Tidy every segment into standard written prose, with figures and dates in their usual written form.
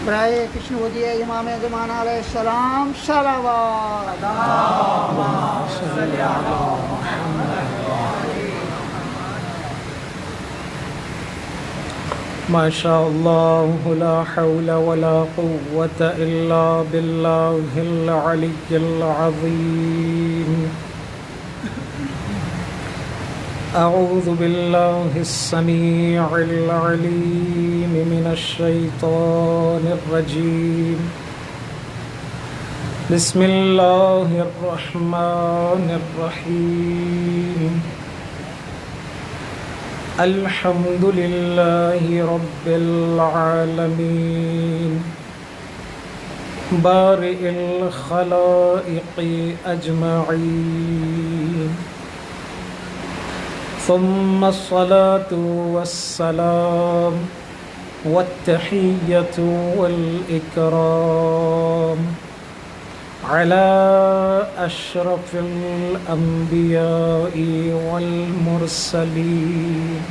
برائے کشنودی امام زمان علیہ السلام صلوات ما شاء الله لا حول ولا قوة إلا بالله العلي العظيم. أعوذ بالله السميع العليم من الشيطان الرجيم. بسم الله الرحمن الرحيم. الحمد لله رب العالمين بارئ الخلائق أجمعين، ثم الصلاة والسلام والتحية والإكرام على أشرف الأنبياء والمرسلين،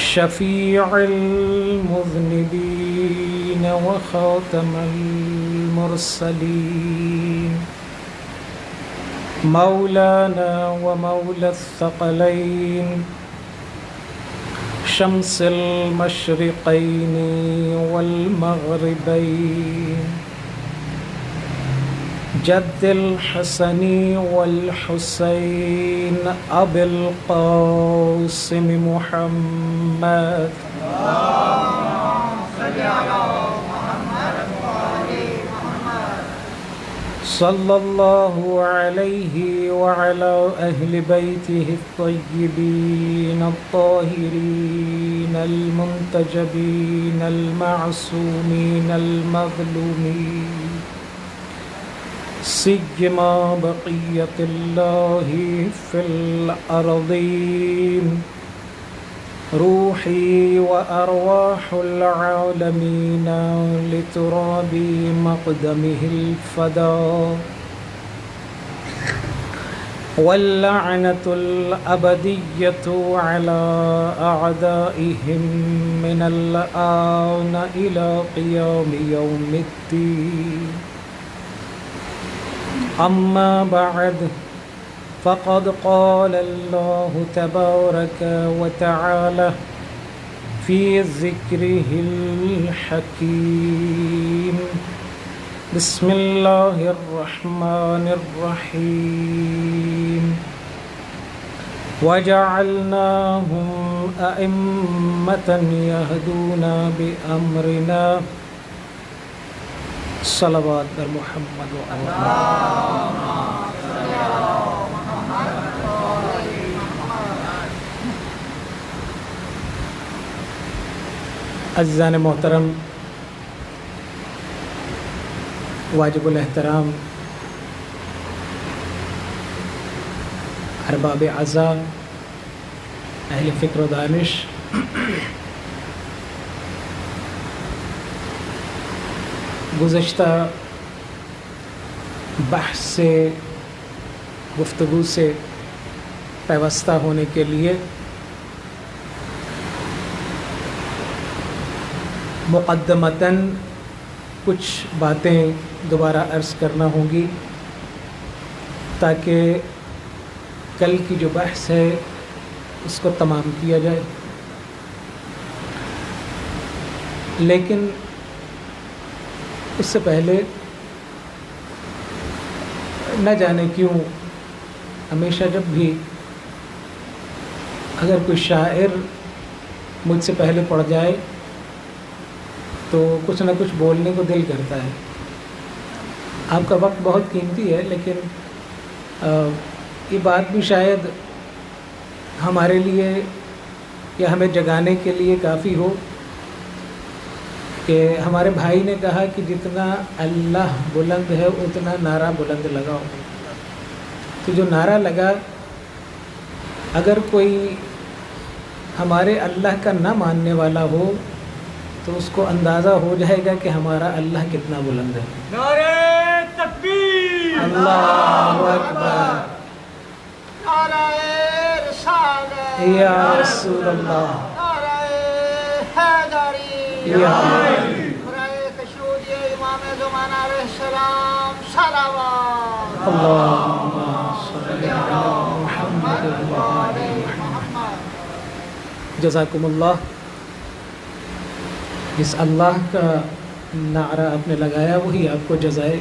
شفيع المذنبين وخاتم المرسلين، مولانا ومولى الثقلين، شمس المشرقين والمغربين، جد الحسن والحسين أبي القاسم محمد صلى الله عليه وعلى أهل بيته الطيبين الطاهرين المنتجبين المعصومين المظلومين، سيما بقية الله في الأرضين، روحي وأرواح العالمين لتراب مقدمه الفداء، واللعنة الأبدية على أعدائهم من الآن إلى قيام يوم الدين. أما بعد، فقد قال الله تبارك وتعالى في ذكره الحكيم. بسم الله الرحمن الرحيم. وجعلناهم أئمة يهدون بأمرنا. صلوات بر محمد و عزیزان محترم، واجب الاحترام ارباب عزا، اہل فکر و دانش، گزشتہ بحث سے، گفتگو سے پیوستہ ہونے کے لیے مقدمتاً کچھ باتیں دوبارہ عرض کرنا ہوں گی تاکہ کل کی جو بحث ہے اس کو تمام کیا جائے. لیکن اس سے پہلے نہ جانے کیوں ہمیشہ جب بھی اگر کوئی شاعر مجھ سے پہلے پڑھ جائے تو کچھ نہ کچھ بولنے کو دل کرتا ہے. آپ کا وقت بہت قیمتی ہے، لیکن یہ بات بھی شاید ہمارے لیے یا ہمیں جگانے کے لیے کافی ہو کہ ہمارے بھائی نے کہا کہ جتنا اللہ بلند ہے اتنا نعرہ بلند لگاؤ. تو جو نعرہ لگا، اگر کوئی ہمارے اللہ کا نہ ماننے والا ہو تو اس کو اندازہ ہو جائے گا کہ ہمارا اللہ کتنا بلند ہے. نعرہ تکبیر، اللہ اکبر، نعرہ رسالت یا رسول اللہ، نعرہ حیدری، یا صلوات اللہم صلی علی محمد و آل محمد. جزاکم اللہ. اس اللہ کا نعرہ آپ نے لگایا وہی آپ کو جزائے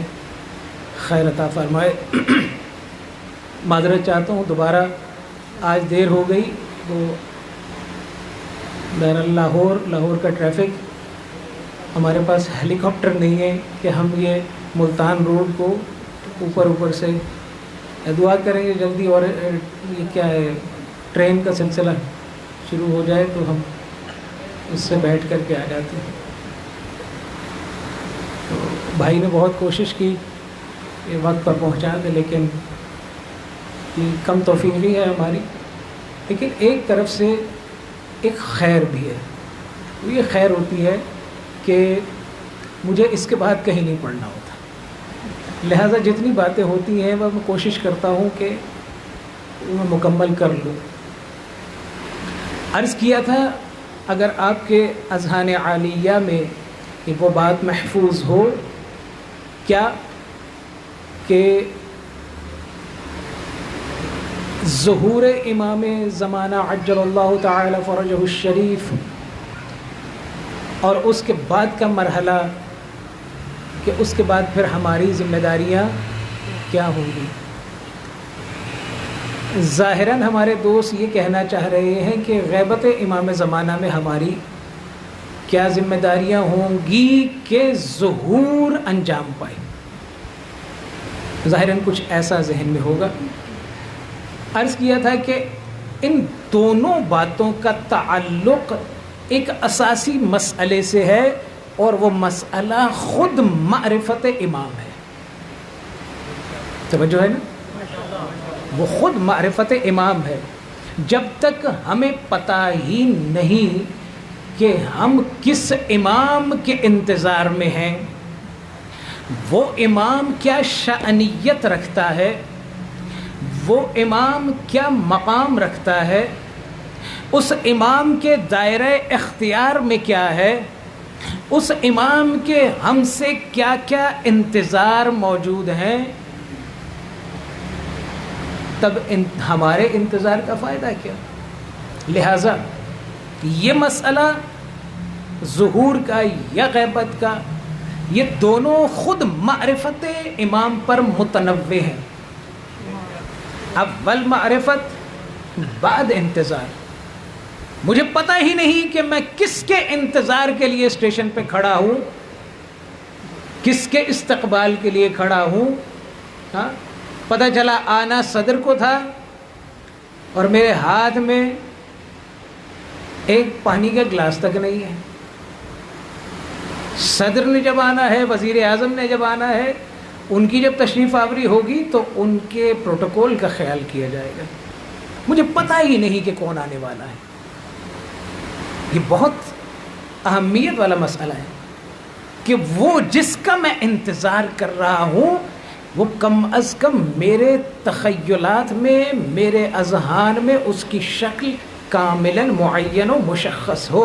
خیر عطا فرمائے. معذرت چاہتا ہوں دوبارہ آج دیر ہو گئی. تو بہرحال لاہور کا ٹریفک، ہمارے پاس ہیلی کاپٹر نہیں ہے کہ ہم یہ ملتان روڈ کو اوپر سے دعا کریں گے جلدی، اور یہ کیا ہے ٹرین کا سلسلہ شروع ہو جائے تو ہم اس سے بیٹھ کر کے آ جاتے ہیں. تو بھائی نے بہت کوشش کی کہ وقت پر پہنچا دے، لیکن یہ کم توفیقی ہے ہماری. لیکن ایک طرف سے ایک خیر بھی ہے. یہ خیر ہوتی ہے کہ مجھے اس کے بعد کہیں نہیں پڑھنا ہوتا، لہٰذا جتنی باتیں ہوتی ہیں وہ میں کوشش کرتا ہوں کہ میں مکمل کر لوں. عرض کیا تھا اگر آپ کے اذہان عالیہ میں وہ بات محفوظ ہو کیا کہ ظہور امام زمانہ عجل اللہ تعالی فرجہ الشریف اور اس کے بعد کا مرحلہ کہ اس کے بعد پھر ہماری ذمہ داریاں کیا ہوں گی. ظاہراً ہمارے دوست یہ کہنا چاہ رہے ہیں کہ غیبت امام زمانہ میں ہماری کیا ذمہ داریاں ہوں گی کہ ظہور انجام پائے. ظاہراً کچھ ایسا ذہن میں ہوگا. عرض کیا تھا کہ ان دونوں باتوں کا تعلق ایک اساسی مسئلے سے ہے، اور وہ مسئلہ خود معرفت امام ہے. توجہ ہے نا؟ وہ خود معرفت امام ہے. جب تک ہمیں پتہ ہی نہیں کہ ہم کس امام کے انتظار میں ہیں، وہ امام کیا شأنیت رکھتا ہے، وہ امام کیا مقام رکھتا ہے، اس امام کے دائرہ اختیار میں کیا ہے، اس امام کے ہم سے کیا کیا انتظار موجود ہیں، تب ہمارے انتظار کا فائدہ کیا. لہٰذا یہ مسئلہ ظہور کا یا غیبت کا، یہ دونوں خود معرفت امام پر متنوع ہیں. اول معرفت بعد انتظار. مجھے پتہ ہی نہیں کہ میں کس کے انتظار کے لیے اسٹیشن پہ کھڑا ہوں، کس کے استقبال کے لیے کھڑا ہوں. ہاں پتہ چلا آنا صدر کو تھا اور میرے ہاتھ میں ایک پانی کا گلاس تک نہیں ہے. صدر نے جب آنا ہے، وزیر اعظم نے جب آنا ہے، ان کی جب تشریف آوری ہوگی تو ان کے پروٹوکول کا خیال کیا جائے گا. مجھے پتہ ہی نہیں کہ کون آنے والا ہے. یہ بہت اہمیت والا مسئلہ ہے کہ وہ جس کا میں انتظار کر رہا ہوں وہ کم از کم میرے تخیلات میں، میرے اذہان میں اس کی شکل کاملاً معین و مشخص ہو،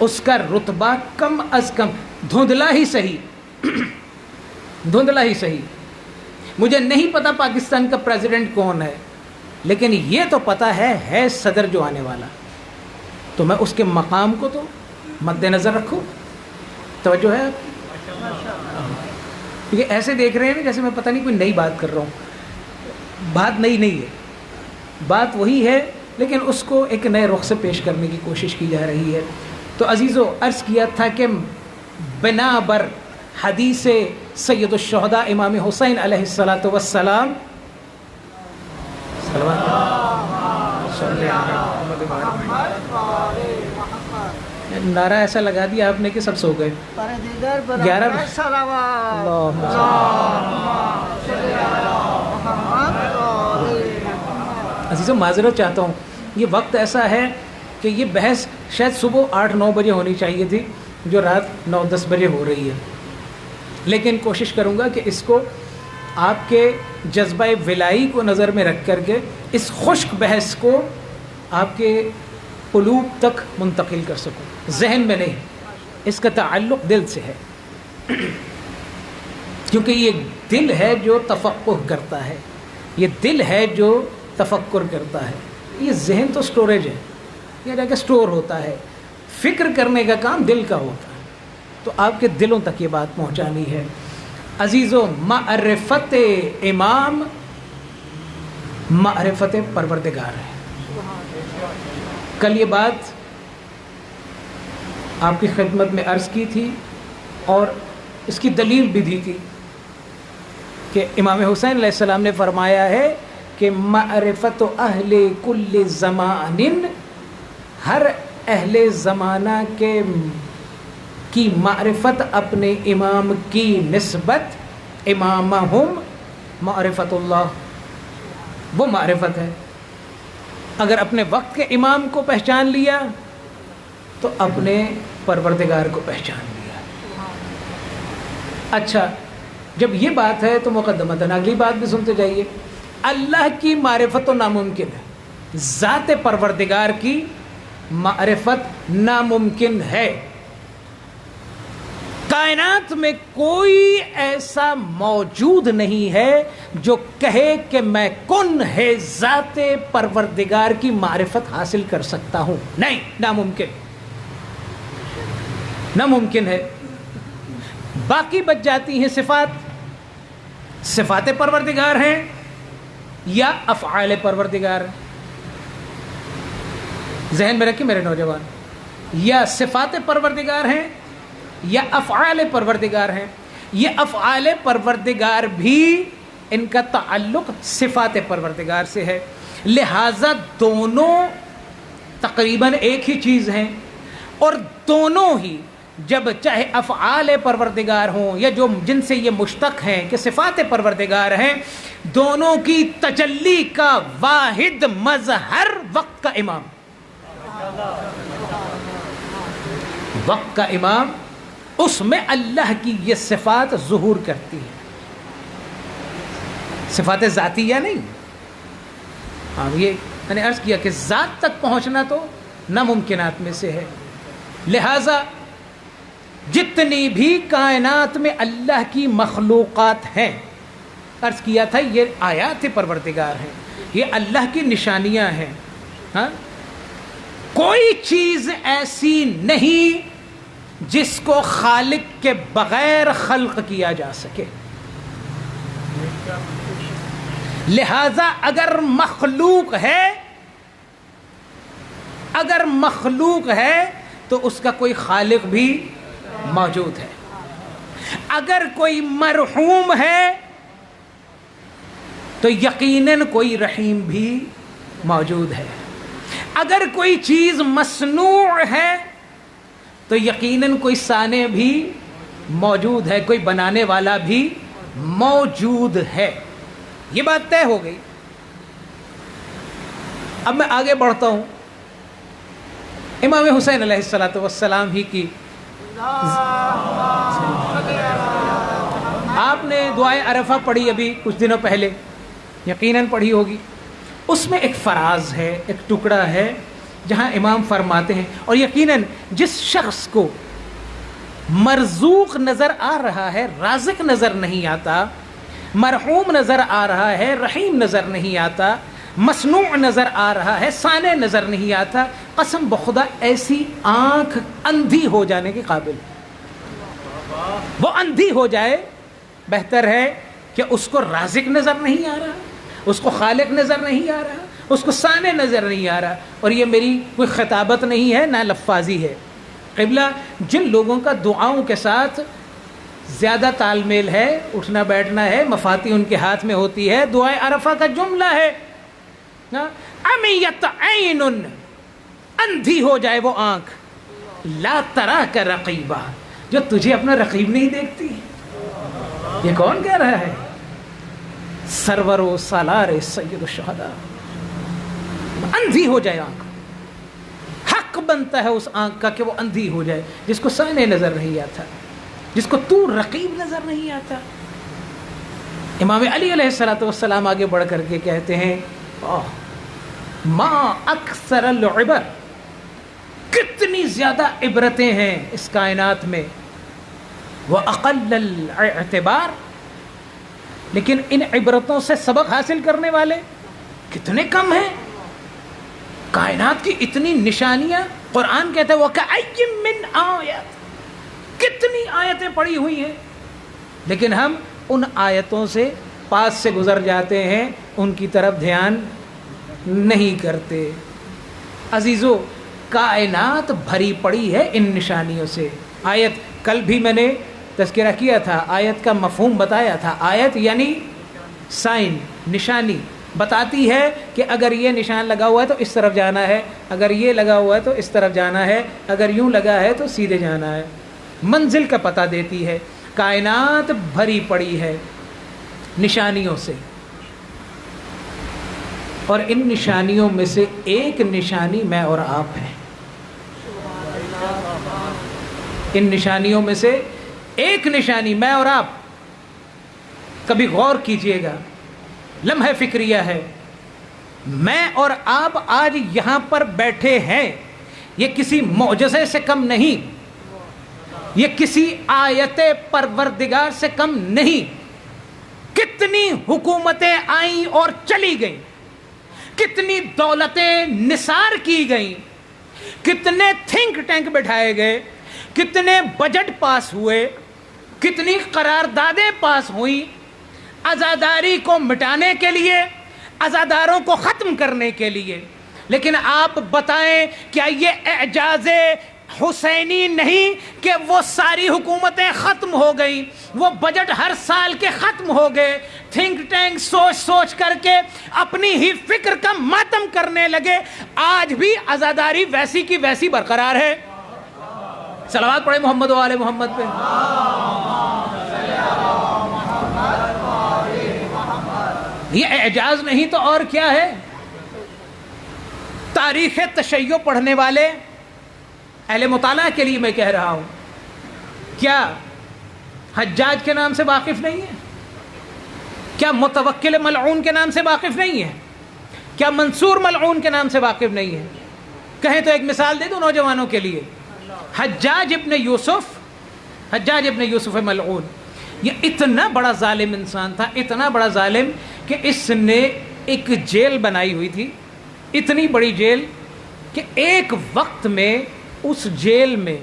اس کا رتبہ کم از کم دھندلا ہی صحیح دھندلا ہی صحیح. مجھے نہیں پتا پاکستان کا پریزیڈنٹ کون ہے، لیکن یہ تو پتہ ہے صدر جو آنے والا، تو میں اس کے مقام کو تو مد نظر رکھوں. توجہ ہے آپ؟ کیونکہ ایسے دیکھ رہے ہیں نا جیسے میں پتہ نہیں کوئی نئی بات کر رہا ہوں. بات نئی نہیں ہے، بات وہی ہے، لیکن اس کو ایک نئے رخ سے پیش کرنے کی کوشش کی جا رہی ہے. تو عزیزو عرض کیا تھا کہ بنا بر حدیث سید الشہداء امام حسین علیہ الصلاۃ والسلام نعرہ ایسا لگا دیا آپ نے کہ سب سو گئے. 11 عزیزو معذرت چاہتا ہوں، یہ وقت ایسا ہے کہ یہ بحث شاید صبح 8-9 بجے ہونی چاہیے تھی، جو رات 9-10 بجے ہو رہی ہے. لیکن کوشش کروں گا کہ اس کو آپ کے جذبہ ولائی کو نظر میں رکھ کر کے اس خشک بحث کو آپ کے قلوب تک منتقل کر سکوں، ذہن میں نہیں. اس کا تعلق دل سے ہے. کیونکہ یہ دل ہے جو تفقہ کرتا ہے، یہ دل ہے جو تفکر کرتا ہے. یہ ذہن تو سٹوریج ہے، یہ جا کے سٹور ہوتا ہے. فکر کرنے کا کام دل کا ہوتا ہے. تو آپ کے دلوں تک یہ بات پہنچانی ہے. عزیزو، معرفت امام معرفت پروردگار ہے. کل یہ بات آپ کی خدمت میں عرض کی تھی اور اس کی دلیل بھی دی تھی کہ امام حسین علیہ السلام نے فرمایا ہے کہ معرفت اہل کل زمان، ہر اہل زمانہ کی معرفت اپنے امام کی نسبت امامہم معرفت اللہ، وہ معرفت ہے. اگر اپنے وقت کے امام کو پہچان لیا تو اپنے پروردگار کو پہچان لیا. اچھا، جب یہ بات ہے تو مقدمتاً اگلی بات بھی سنتے جائیے. اللہ کی معرفت تو ناممکن ہے، ذات پروردگار کی معرفت ناممکن ہے. کائنات میں کوئی ایسا موجود نہیں ہے جو کہے کہ میں کن ہے ذات پروردگار کی معرفت حاصل کر سکتا ہوں. نہیں، ناممکن، ناممکن ہے. باقی بچ جاتی ہیں صفات پروردگار ہیں یا افعال پروردگار. ذہن میں رکھیں میرے نوجوان، یا صفات پروردگار ہیں یا افعال پروردگار ہیں. یہ افعال پروردگار بھی ان کا تعلق صفات پروردگار سے ہے، لہذا دونوں تقریباً ایک ہی چیز ہیں. اور دونوں ہی جب چاہے افعال پروردگار ہوں یا جو جن سے یہ مشتق ہیں کہ صفات پروردگار ہیں، دونوں کی تجلی کا واحد مظہر وقت کا امام. وقت کا امام، اس میں اللہ کی یہ صفات ظہور کرتی ہیں. صفات ذاتیہ نہیں. یہ میں نے عرض کیا کہ ذات تک پہنچنا تو ناممکنات میں سے ہے. لہذا جتنی بھی کائنات میں اللہ کی مخلوقات ہیں، عرض کیا تھا یہ آیات پروردگار ہیں، یہ اللہ کی نشانیاں ہیں. ہاں، کوئی چیز ایسی نہیں جس کو خالق کے بغیر خلق کیا جا سکے. لہذا اگر مخلوق ہے تو اس کا کوئی خالق بھی موجود ہے. اگر کوئی مرحوم ہے تو یقیناً کوئی رحیم بھی موجود ہے. اگر کوئی چیز مصنوع ہے تو یقیناً کوئی صانع بھی موجود ہے، کوئی بنانے والا بھی موجود ہے. یہ بات طے ہو گئی. اب میں آگے بڑھتا ہوں. امام حسین علیہ السلام ہی کی آپ نے دعائے عرفہ پڑھی ابھی کچھ دنوں پہلے، یقیناً پڑھی ہوگی. اس میں ایک فراز ہے، ایک ٹکڑا ہے جہاں امام فرماتے ہیں، اور یقیناً جس شخص کو مرزوق نظر آ رہا ہے، رازق نظر نہیں آتا، مرحوم نظر آ رہا ہے، رحیم نظر نہیں آتا، مصنوع نظر آ رہا ہے، صانع نظر نہیں آتا، قسم بخدا ایسی آنکھ اندھی ہو جانے کے قابل. وہ اندھی ہو جائے. بہتر ہے کہ اس کو رازق نظر نہیں آ رہا، اس کو خالق نظر نہیں آ رہا، اس کو صانع نظر نہیں آ رہا. اور یہ میری کوئی خطابت نہیں ہے، نہ لفاظی ہے. قبلہ جن لوگوں کا دعاؤں کے ساتھ زیادہ تال میل ہے، اٹھنا بیٹھنا ہے، مفاتیح ان کے ہاتھ میں ہوتی ہے، دعائے عرفہ کا جملہ ہے امیت عین، اندھی ہو جائے وہ آنکھ، لا تراک رقیبا، جو تجھے اپنا رقیب نہیں دیکھتی. یہ کون کہہ رہا ہے؟ سرور و سالار سید الشہداء. اندھی ہو جائے آنکھ. حق بنتا ہے اس آنکھ کا کہ وہ اندھی ہو جائے جس کو صانع نظر نہیں آتا، جس کو تو رقیب نظر نہیں آتا. امام علی علیہ السلام آگے بڑھ کر کے کہتے ہیں ما اکثر العبر، کتنی زیادہ عبرتیں ہیں اس کائنات میں، وہ اقل الاعتبار، لیکن ان عبرتوں سے سبق حاصل کرنے والے کتنے کم ہیں. کائنات کی اتنی نشانیاں، قرآن کہتا ہے وَكَأَيٍّ مِّنْ آیَةٍ، کتنی آیتیں پڑھی ہوئی ہیں، لیکن ہم ان آیتوں سے پاس سے گزر جاتے ہیں، ان کی طرف دھیان نہیں کرتے. عزیزو، کائنات بھری پڑی ہے ان نشانیوں سے. آیت، کل بھی میں نے تذکرہ کیا تھا، آیت کا مفہوم بتایا تھا. آیت یعنی سائن، نشانی، بتاتی ہے کہ اگر یہ نشان لگا ہوا ہے تو اس طرف جانا ہے، اگر یہ لگا ہوا ہے تو اس طرف جانا ہے، اگر یوں لگا ہے تو سیدھے جانا ہے، منزل کا پتہ دیتی ہے. کائنات بھری پڑی ہے نشانیوں سے، اور ان نشانیوں میں سے ایک نشانی میں اور آپ ہیں. ان نشانیوں میں سے ایک نشانی میں اور آپ. کبھی غور کیجئے گا، لمحہ فکریہ ہے. میں اور آپ آج یہاں پر بیٹھے ہیں، یہ کسی معجزے سے کم نہیں، یہ کسی آیت پروردگار سے کم نہیں. کتنی حکومتیں آئیں اور چلی گئیں، کتنی دولتیں نثار کی گئیں، کتنے تھنک ٹینک بٹھائے گئے، کتنے بجٹ پاس ہوئے، کتنی قراردادیں پاس ہوئیں عزاداری کو مٹانے کے لیے، عزاداروں کو ختم کرنے کے لیے. لیکن آپ بتائیں کیا یہ اعجاز حسینی نہیں کہ وہ ساری حکومتیں ختم ہو گئیں، وہ بجٹ ہر سال کے ختم ہو گئے، تھنک ٹینک سوچ سوچ کر کے اپنی ہی فکر کا ماتم کرنے لگے. آج بھی عزاداری ویسی کی ویسی برقرار ہے. صلوات پڑھے محمد و آل محمد پہ. یہ اعجاز نہیں تو اور کیا ہے؟ تاریخ تشیع پڑھنے والے اہل مطالعہ کے لیے میں کہہ رہا ہوں، کیا حجاج کے نام سے واقف نہیں ہے؟ کیا متوکل ملعون کے نام سے واقف نہیں ہے؟ کیا منصور ملعون کے نام سے واقف نہیں ہے؟ کہیں تو ایک مثال دے دو نوجوانوں کے لیے. حجاج ابن یوسف ملعون، یہ اتنا بڑا ظالم انسان تھا، اتنا بڑا ظالم کہ اس نے ایک جیل بنائی ہوئی تھی، اتنی بڑی جیل کہ ایک وقت میں اس جیل میں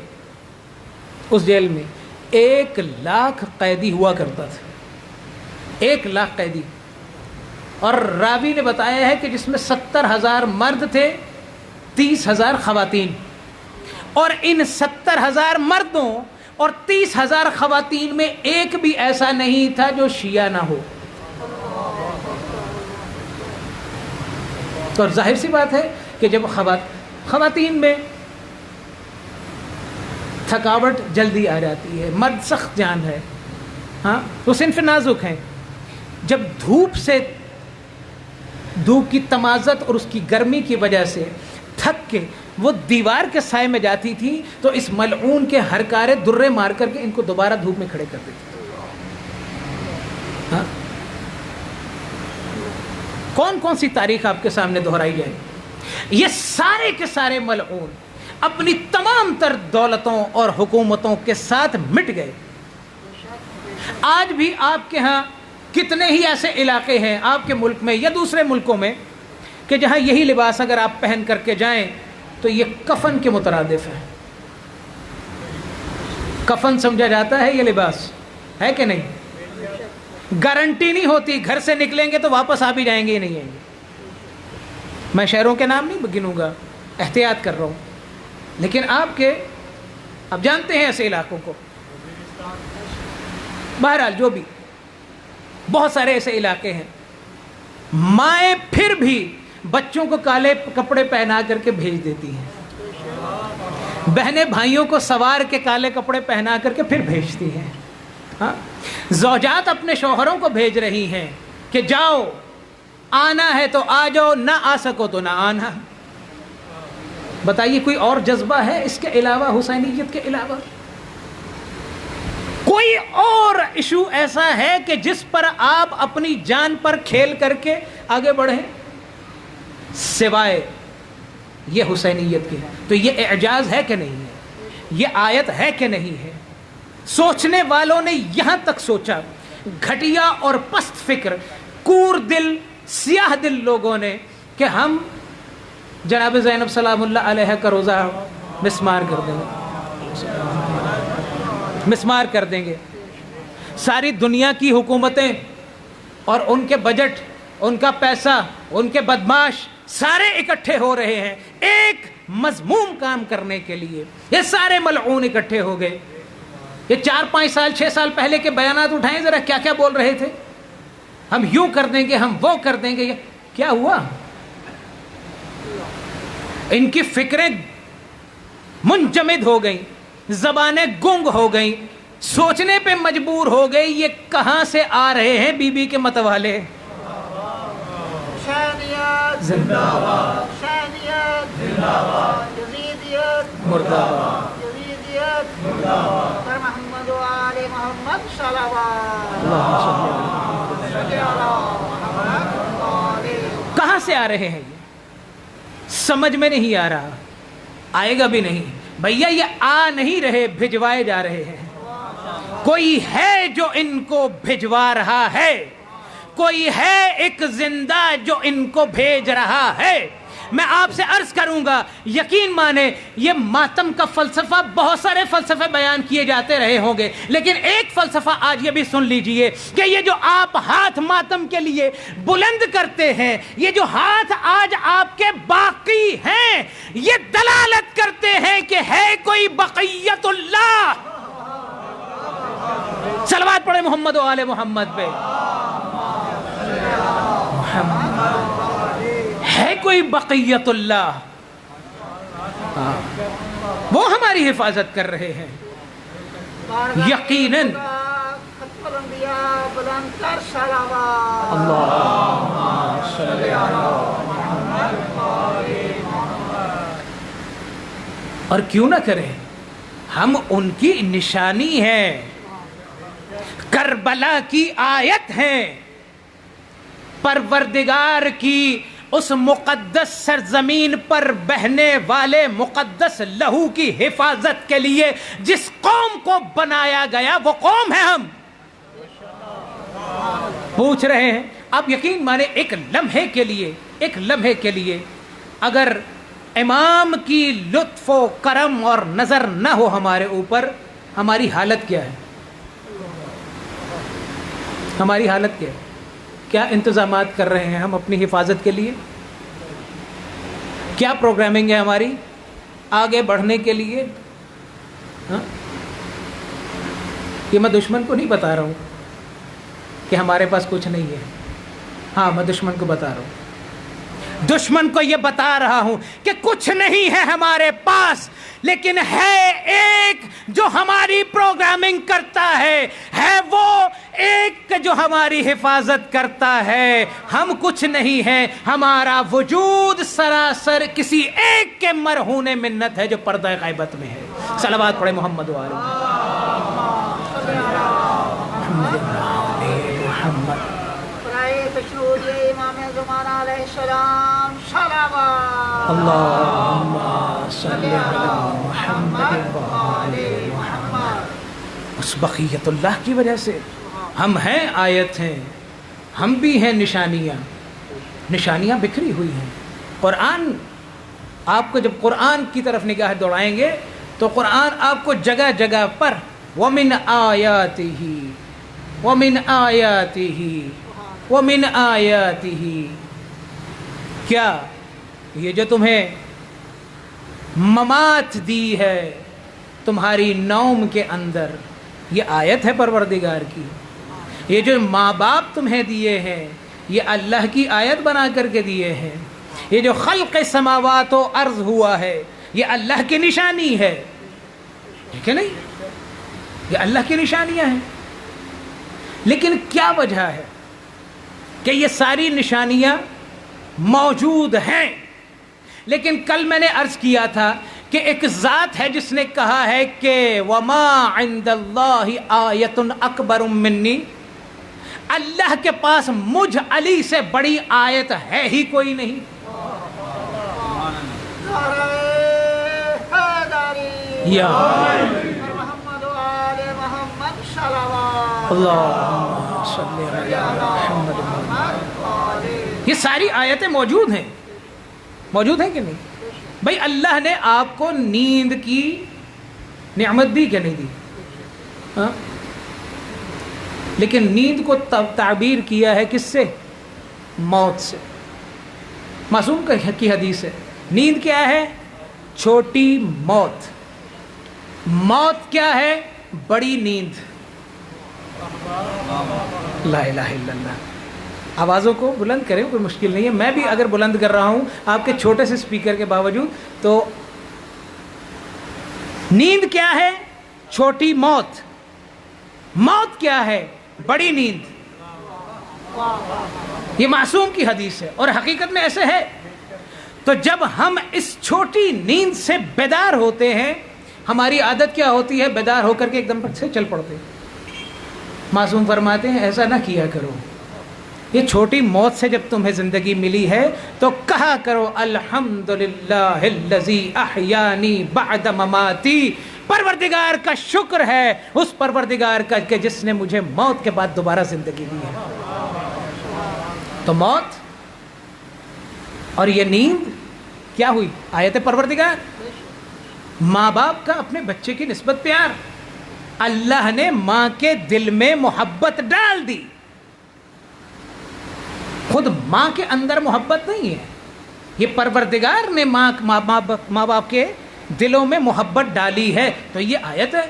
1,00,000 قیدی ہوا کرتا تھا. 1,00,000 قیدی. اور راوی نے بتایا ہے کہ جس میں 70,000 مرد تھے، 30,000 خواتین. اور ان 70,000 مردوں اور 30,000 خواتین میں ایک بھی ایسا نہیں تھا جو شیعہ نہ ہو. تو ظاہر سی بات ہے کہ جب خواتین میں تھکاوٹ جلدی آ جاتی ہے، مرد سخت جان ہے، ہاں وہ صنف نازک ہیں. جب دھوپ کی تمازت اور اس کی گرمی کی وجہ سے تھک کے وہ دیوار کے سائے میں جاتی تھی تو اس ملعون کے ہر کارے درے مار کر کے ان کو دوبارہ دھوپ میں کھڑے کر دیتے تھے. ہاں؟ کون سی تاریخ آپ کے سامنے دہرائی جائے؟ یہ سارے کے سارے ملعون اپنی تمام تر دولتوں اور حکومتوں کے ساتھ مٹ گئے. آج بھی آپ کے ہاں کتنے ہی ایسے علاقے ہیں آپ کے ملک میں یا دوسرے ملکوں میں کہ جہاں یہی لباس اگر آپ پہن کر کے جائیں تو یہ کفن کے مترادف ہے. کفن سمجھا جاتا ہے یہ لباس، ہے کہ نہیں؟ گارنٹی نہیں ہوتی، گھر سے نکلیں گے تو واپس آپ ہی جائیں گے ہی نہیں آئیں گے. میں شہروں کے نام نہیں گنوں گا، احتیاط کر رہا ہوں، لیکن آپ جانتے ہیں ایسے علاقوں کو. بہرحال جو بھی بہت سارے ایسے علاقے ہیں، مائیں پھر بھی بچوں کو کالے کپڑے پہنا کر کے بھیج دیتی ہیں، بہنیں بھائیوں کو سوار کے کالے کپڑے پہنا کر کے پھر بھیجتی ہیں. ہاں، زوجات اپنے شوہروں کو بھیج رہی ہیں کہ جاؤ، آنا ہے تو آ جاؤ، نہ آ سکو تو نہ آنا. بتائیے کوئی اور جذبہ ہے اس کے علاوہ، حسینیت کے علاوہ؟ کوئی اور ایشو ایسا ہے کہ جس پر آپ اپنی جان پر کھیل کر کے آگے بڑھیں سوائے یہ حسینیت کی؟ تو یہ اعجاز ہے کہ نہیں ہے؟ یہ آیت ہے کہ نہیں ہے؟ سوچنے والوں نے یہاں تک سوچا، گھٹیا اور پست فکر کور دل سیاہ دل لوگوں نے کہ ہم جناب زینب سلام اللہ علیہ کا روزہ مسمار کر دیں گے، مسمار کر دیں گے. ساری دنیا کی حکومتیں اور ان کے بجٹ، ان کا پیسہ، ان کے بدماش سارے اکٹھے ہو رہے ہیں ایک مذموم کام کرنے کے لیے. یہ سارے ملعون اکٹھے ہو گئے. یہ 4-5 سال 6 سال پہلے کے بیانات اٹھائیں ذرا، کیا کیا بول رہے تھے. ہم یوں کر دیں گے، ہم وہ کر دیں گے. کیا ہوا؟ ان کی فکریں منجمد ہو گئیں، زبانیں گنگ ہو گئیں، سوچنے پہ مجبور ہو گئی یہ کہاں سے آ رہے ہیں بی بی کے متوالے. شانیت زندہ باد، شانیت زندہ باد، یزیدیت مردہ باد، یزیدیت مردہ باد. پر محمد و آل محمد صلوات. کہاں سے آ رہے ہیں یہ؟ سمجھ میں نہیں آ رہا، آئے گا بھی نہیں. بھیا یہ آ نہیں رہے، بھجوائے جا رہے ہیں. کوئی ہے جو ان کو بھجوا رہا ہے، کوئی ہے ایک زندہ جو ان کو بھیج رہا ہے. میں آپ سے عرض کروں گا، یقین مانے یہ ماتم کا فلسفہ، بہت سارے فلسفے بیان کیے جاتے رہے ہوں گے، لیکن ایک فلسفہ آج یہ بھی سن لیجئے کہ یہ جو آپ ہاتھ ماتم کے لیے بلند کرتے ہیں، یہ جو ہاتھ آج آپ کے باقی ہیں، یہ دلالت کرتے ہیں کہ ہے کوئی بقیت اللہ. صلوات پڑھے محمد و آل محمد پہ. ہے کوئی بقیت اللہ، وہ ہماری حفاظت کر رہے ہیں. یقیناً ختم الانبیاء بلند تر صلوات. اللہم صلی علی اور کیوں نہ کریں، ہم ان کی نشانی ہیں، کربلا کی آیت ہیں، پروردگار کی اس مقدس سرزمین پر بہنے والے مقدس لہو کی حفاظت کے لیے جس قوم کو بنایا گیا وہ قوم ہے ہم. پوچھ رہے ہیں اب یقین مانے ایک لمحے کے لیے اگر امام کی لطف و کرم اور نظر نہ ہو ہمارے اوپر، ہماری حالت کیا ہے؟ ہماری حالت کیا ہے؟ کیا انتظامات کر رہے ہیں ہم اپنی حفاظت کے لیے؟ کیا پروگرامنگ ہے ہماری آگے بڑھنے کے لیے؟ ہاں؟ یہ میں دشمن کو نہیں بتا رہا ہوں کہ ہمارے پاس کچھ نہیں ہے. ہاں میں دشمن کو بتا رہا ہوں، دشمن کو یہ بتا رہا ہوں کہ کچھ نہیں ہے ہمارے پاس، لیکن ہے ایک جو ہماری پروگرامنگ کرتا ہے وہ ایک جو ہماری حفاظت کرتا ہے. ہم کچھ نہیں ہیں، ہمارا وجود سراسر کسی ایک کے مرہون منت ہے جو پردہ غیبت میں ہے. صلوات پڑھے محمد و آل محمد. تشہود امام زمان علیہ السلام صلوات. اللہم صلی علی محمد و آل محمد. اس بقیت اللہ کی وجہ سے ہم ہیں، آیت ہیں، ہم بھی ہیں نشانیاں بکھری ہوئی ہیں. قرآن آپ کو جب قرآن کی طرف نگاہ دوڑائیں گے تو قرآن آپ کو جگہ جگہ پر وَمِنْ آیَاتِهِ وَمِنْ آیَاتِهِ وَمِنْ آیَاتِهِ کیا یہ جو تمہیں ممات دی ہے تمہاری نوم کے اندر، یہ آیت ہے پروردگار کی. یہ جو ماں باپ تمہیں دیے ہیں یہ اللہ کی آیت بنا کر کے دیے ہیں. یہ جو خلق سماوات و ارض ہوا ہے یہ اللہ کی نشانی ہے، ٹھیک ہے نہیں؟ یہ اللہ کی نشانیاں ہیں. لیکن کیا وجہ ہے کہ یہ ساری نشانیاں موجود ہیں؟ لیکن کل میں نے عرض کیا تھا کہ ایک ذات ہے جس نے کہا ہے کہ وَمَا عِنْدَ اللَّهِ آیَةٌ أَكْبَرٌ مِّنِّي، اللہ کے پاس مجھ علی سے بڑی آیت ہے ہی کوئی نہیں. یا محمد و آل محمد صلوات. اللہم صلی علی محمد۔ یہ ساری آیتیں موجود ہیں کہ نہیں؟ بھائی اللہ نے آپ کو نیند کی نعمت دی کہ نہیں دی؟ ہاں؟ لیکن نیند کو تعبیر کیا ہے کس سے؟ موت سے۔ معصوم کی حدیث ہے، نیند کیا ہے؟ چھوٹی موت۔ موت کیا ہے؟ بڑی نیند۔ لا الہ الا اللہ۔ آوازوں کو بلند کریں، کوئی مشکل نہیں ہے، میں بھی اگر بلند کر رہا ہوں آپ کے چھوٹے سے سپیکر کے باوجود، تو نیند کیا ہے؟ چھوٹی موت۔ موت کیا ہے؟ بڑی نیند۔ یہ معصوم کی حدیث ہے اور حقیقت میں ایسے ہے۔ تو جب ہم اس چھوٹی نیند سے بیدار ہوتے ہیں، ہماری عادت کیا ہوتی ہے؟ بیدار ہو کر کے ایک دم سے چل پڑتے ہیں۔ معصوم فرماتے ہیں ایسا نہ کیا کرو، یہ چھوٹی موت سے جب تمہیں زندگی ملی ہے تو کہا کرو الحمدللہ الذی احیانی بعد مماتی، پروردگار کا شکر ہے اس پروردگار کا کہ جس نے مجھے موت کے بعد دوبارہ زندگی دی ہے۔ تو موت اور یہ نیند کیا ہوئی؟ آیت پروردگار۔ ماں باپ کا اپنے بچے کی نسبت پیار، اللہ نے ماں کے دل میں محبت ڈال دی۔ خود ماں کے اندر محبت نہیں ہے، یہ پروردگار نے ماں باپ کے دلوں میں محبت ڈالی ہے۔ تو یہ آیت ہے۔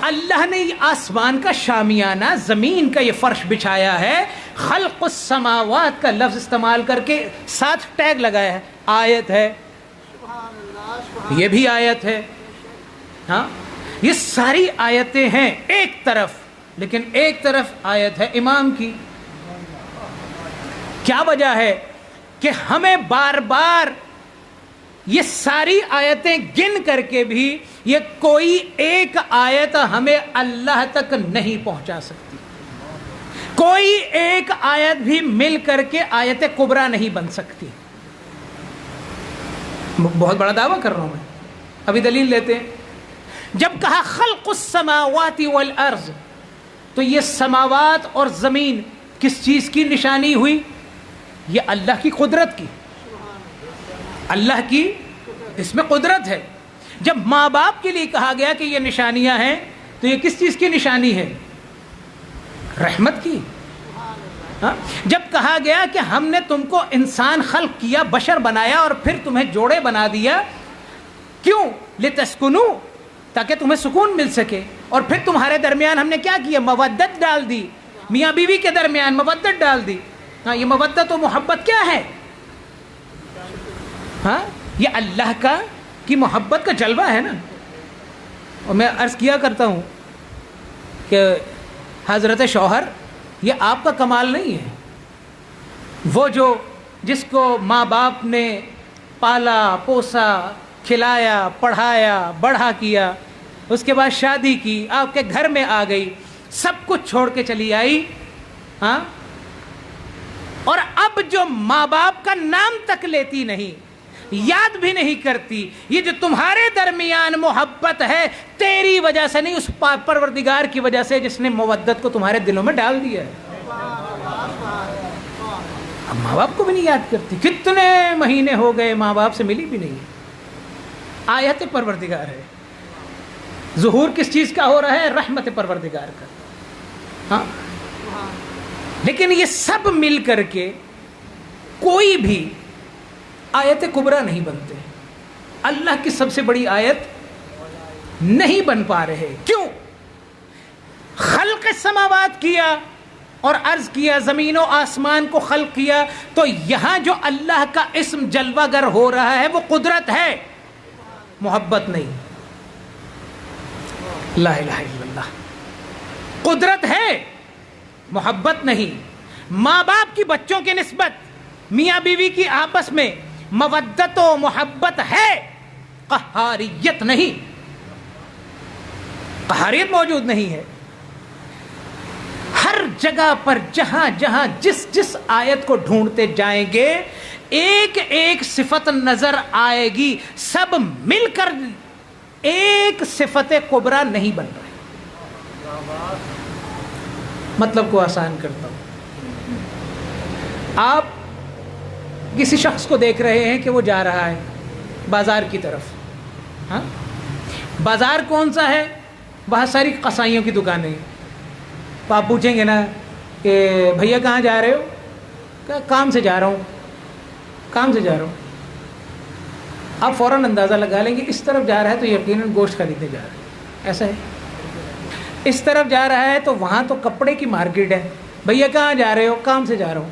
اللہ نے آسمان کا شامیانہ، زمین کا یہ فرش بچھایا ہے، خلق السماوات کا لفظ استعمال کر کے ساتھ ٹیگ لگایا ہے، آیت ہے، یہ بھی آیت ہے۔ ہاں، یہ ساری آیتیں ہیں ایک طرف، لیکن ایک طرف آیت ہے امام کی۔ کیا وجہ ہے کہ ہمیں بار بار یہ ساری آیتیں گن کر کے بھی یہ کوئی ایک آیت ہمیں اللہ تک نہیں پہنچا سکتی، کوئی ایک آیت بھی مل کر کے آیت کبریٰ نہیں بن سکتی۔ بہت بڑا دعویٰ کر رہا ہوں میں، ابھی دلیل لیتے ہیں۔ جب کہا خلق السماوات والارض، تو یہ سماوات اور زمین کس چیز کی نشانی ہوئی؟ یہ اللہ کی قدرت کی، اللہ کی اس میں قدرت ہے۔ جب ماں باپ کے لیے کہا گیا کہ یہ نشانیاں ہیں، تو یہ کس چیز کی نشانی ہے؟ رحمت کی۔ ہاں؟ جب کہا گیا کہ ہم نے تم کو انسان خلق کیا، بشر بنایا اور پھر تمہیں جوڑے بنا دیا، کیوں؟ لتسکنوا، تاکہ تمہیں سکون مل سکے، اور پھر تمہارے درمیان ہم نے کیا کیا؟ مودت ڈال دی، میاں بیوی کے درمیان مودت ڈال دی۔ ہاں، یہ مودت و محبت کیا ہے؟ ہاں، یہ اللہ کی محبت کا جلوہ ہے نا۔ اور میں عرض کیا کرتا ہوں کہ حضرت شوہر یہ آپ کا کمال نہیں ہے، وہ جس کو ماں باپ نے پالا پوسا، کھلایا پڑھایا بڑھا کیا، اس کے بعد شادی کی، آپ کے گھر میں آ گئی، سب کچھ چھوڑ کے چلی آئی، ہاں، اور اب جو ماں باپ کا نام تک لیتی نہیں، یاد بھی نہیں کرتی، یہ جو تمہارے درمیان محبت ہے تیری وجہ سے نہیں، اس پروردگار کی وجہ سے جس نے مودت کو تمہارے دلوں میں ڈال دیا ہے۔ اب ماں باپ کو بھی نہیں یاد کرتی، کتنے مہینے ہو گئے ماں باپ سے ملی بھی نہیں۔ آیت پروردگار ہے، ظہور کس چیز کا ہو رہا ہے؟ رحمت پروردگار کا۔ ہاں، لیکن یہ سب مل کر کے کوئی بھی آیت کبریٰ نہیں بنتے، اللہ کی سب سے بڑی آیت نہیں بن پا رہے۔ کیوں؟ خلق السماوات کیا اور عرض کیا، زمین و آسمان کو خلق کیا، تو یہاں جو اللہ کا اسم جلوہ گر ہو رہا ہے وہ قدرت ہے، محبت نہیں۔ لا الہ الا اللہ، قدرت ہے، محبت نہیں۔ ماں باپ کی بچوں کی نسبت، میاں بیوی کی آپس میں مودت و محبت ہے، قہاریت نہیں، قہاریت موجود نہیں ہے۔ ہر جگہ پر جہاں جہاں جس آیت کو ڈھونڈتے جائیں گے ایک ایک صفت نظر آئے گی، سب مل کر ایک صفت کبریٰ نہیں بن رہے۔ مطلب کو آسان کرتا ہوں. آپ کسی شخص کو دیکھ رہے ہیں کہ وہ جا رہا ہے بازار کی طرف. ہاں، بازار کون سا ہے؟ بہت ساری قصائیوں کی دکانیں ہیں. تو آپ پوچھیں گے نا کہ بھیا کہاں جا رہے ہو؟ کہ کام سے جا رہا ہوں. کام سے جا رہا ہوں. آپ فوراً اندازہ لگا لیں گے اس طرف جا رہا ہے تو یقیناً گوشت خریدنے جا رہا ہے. ایسا ہے. اس طرف جا رہا ہے تو وہاں تو کپڑے کی مارکیٹ ہے. بھیا کہاں جا رہے ہو؟ کام سے جا رہا ہوں.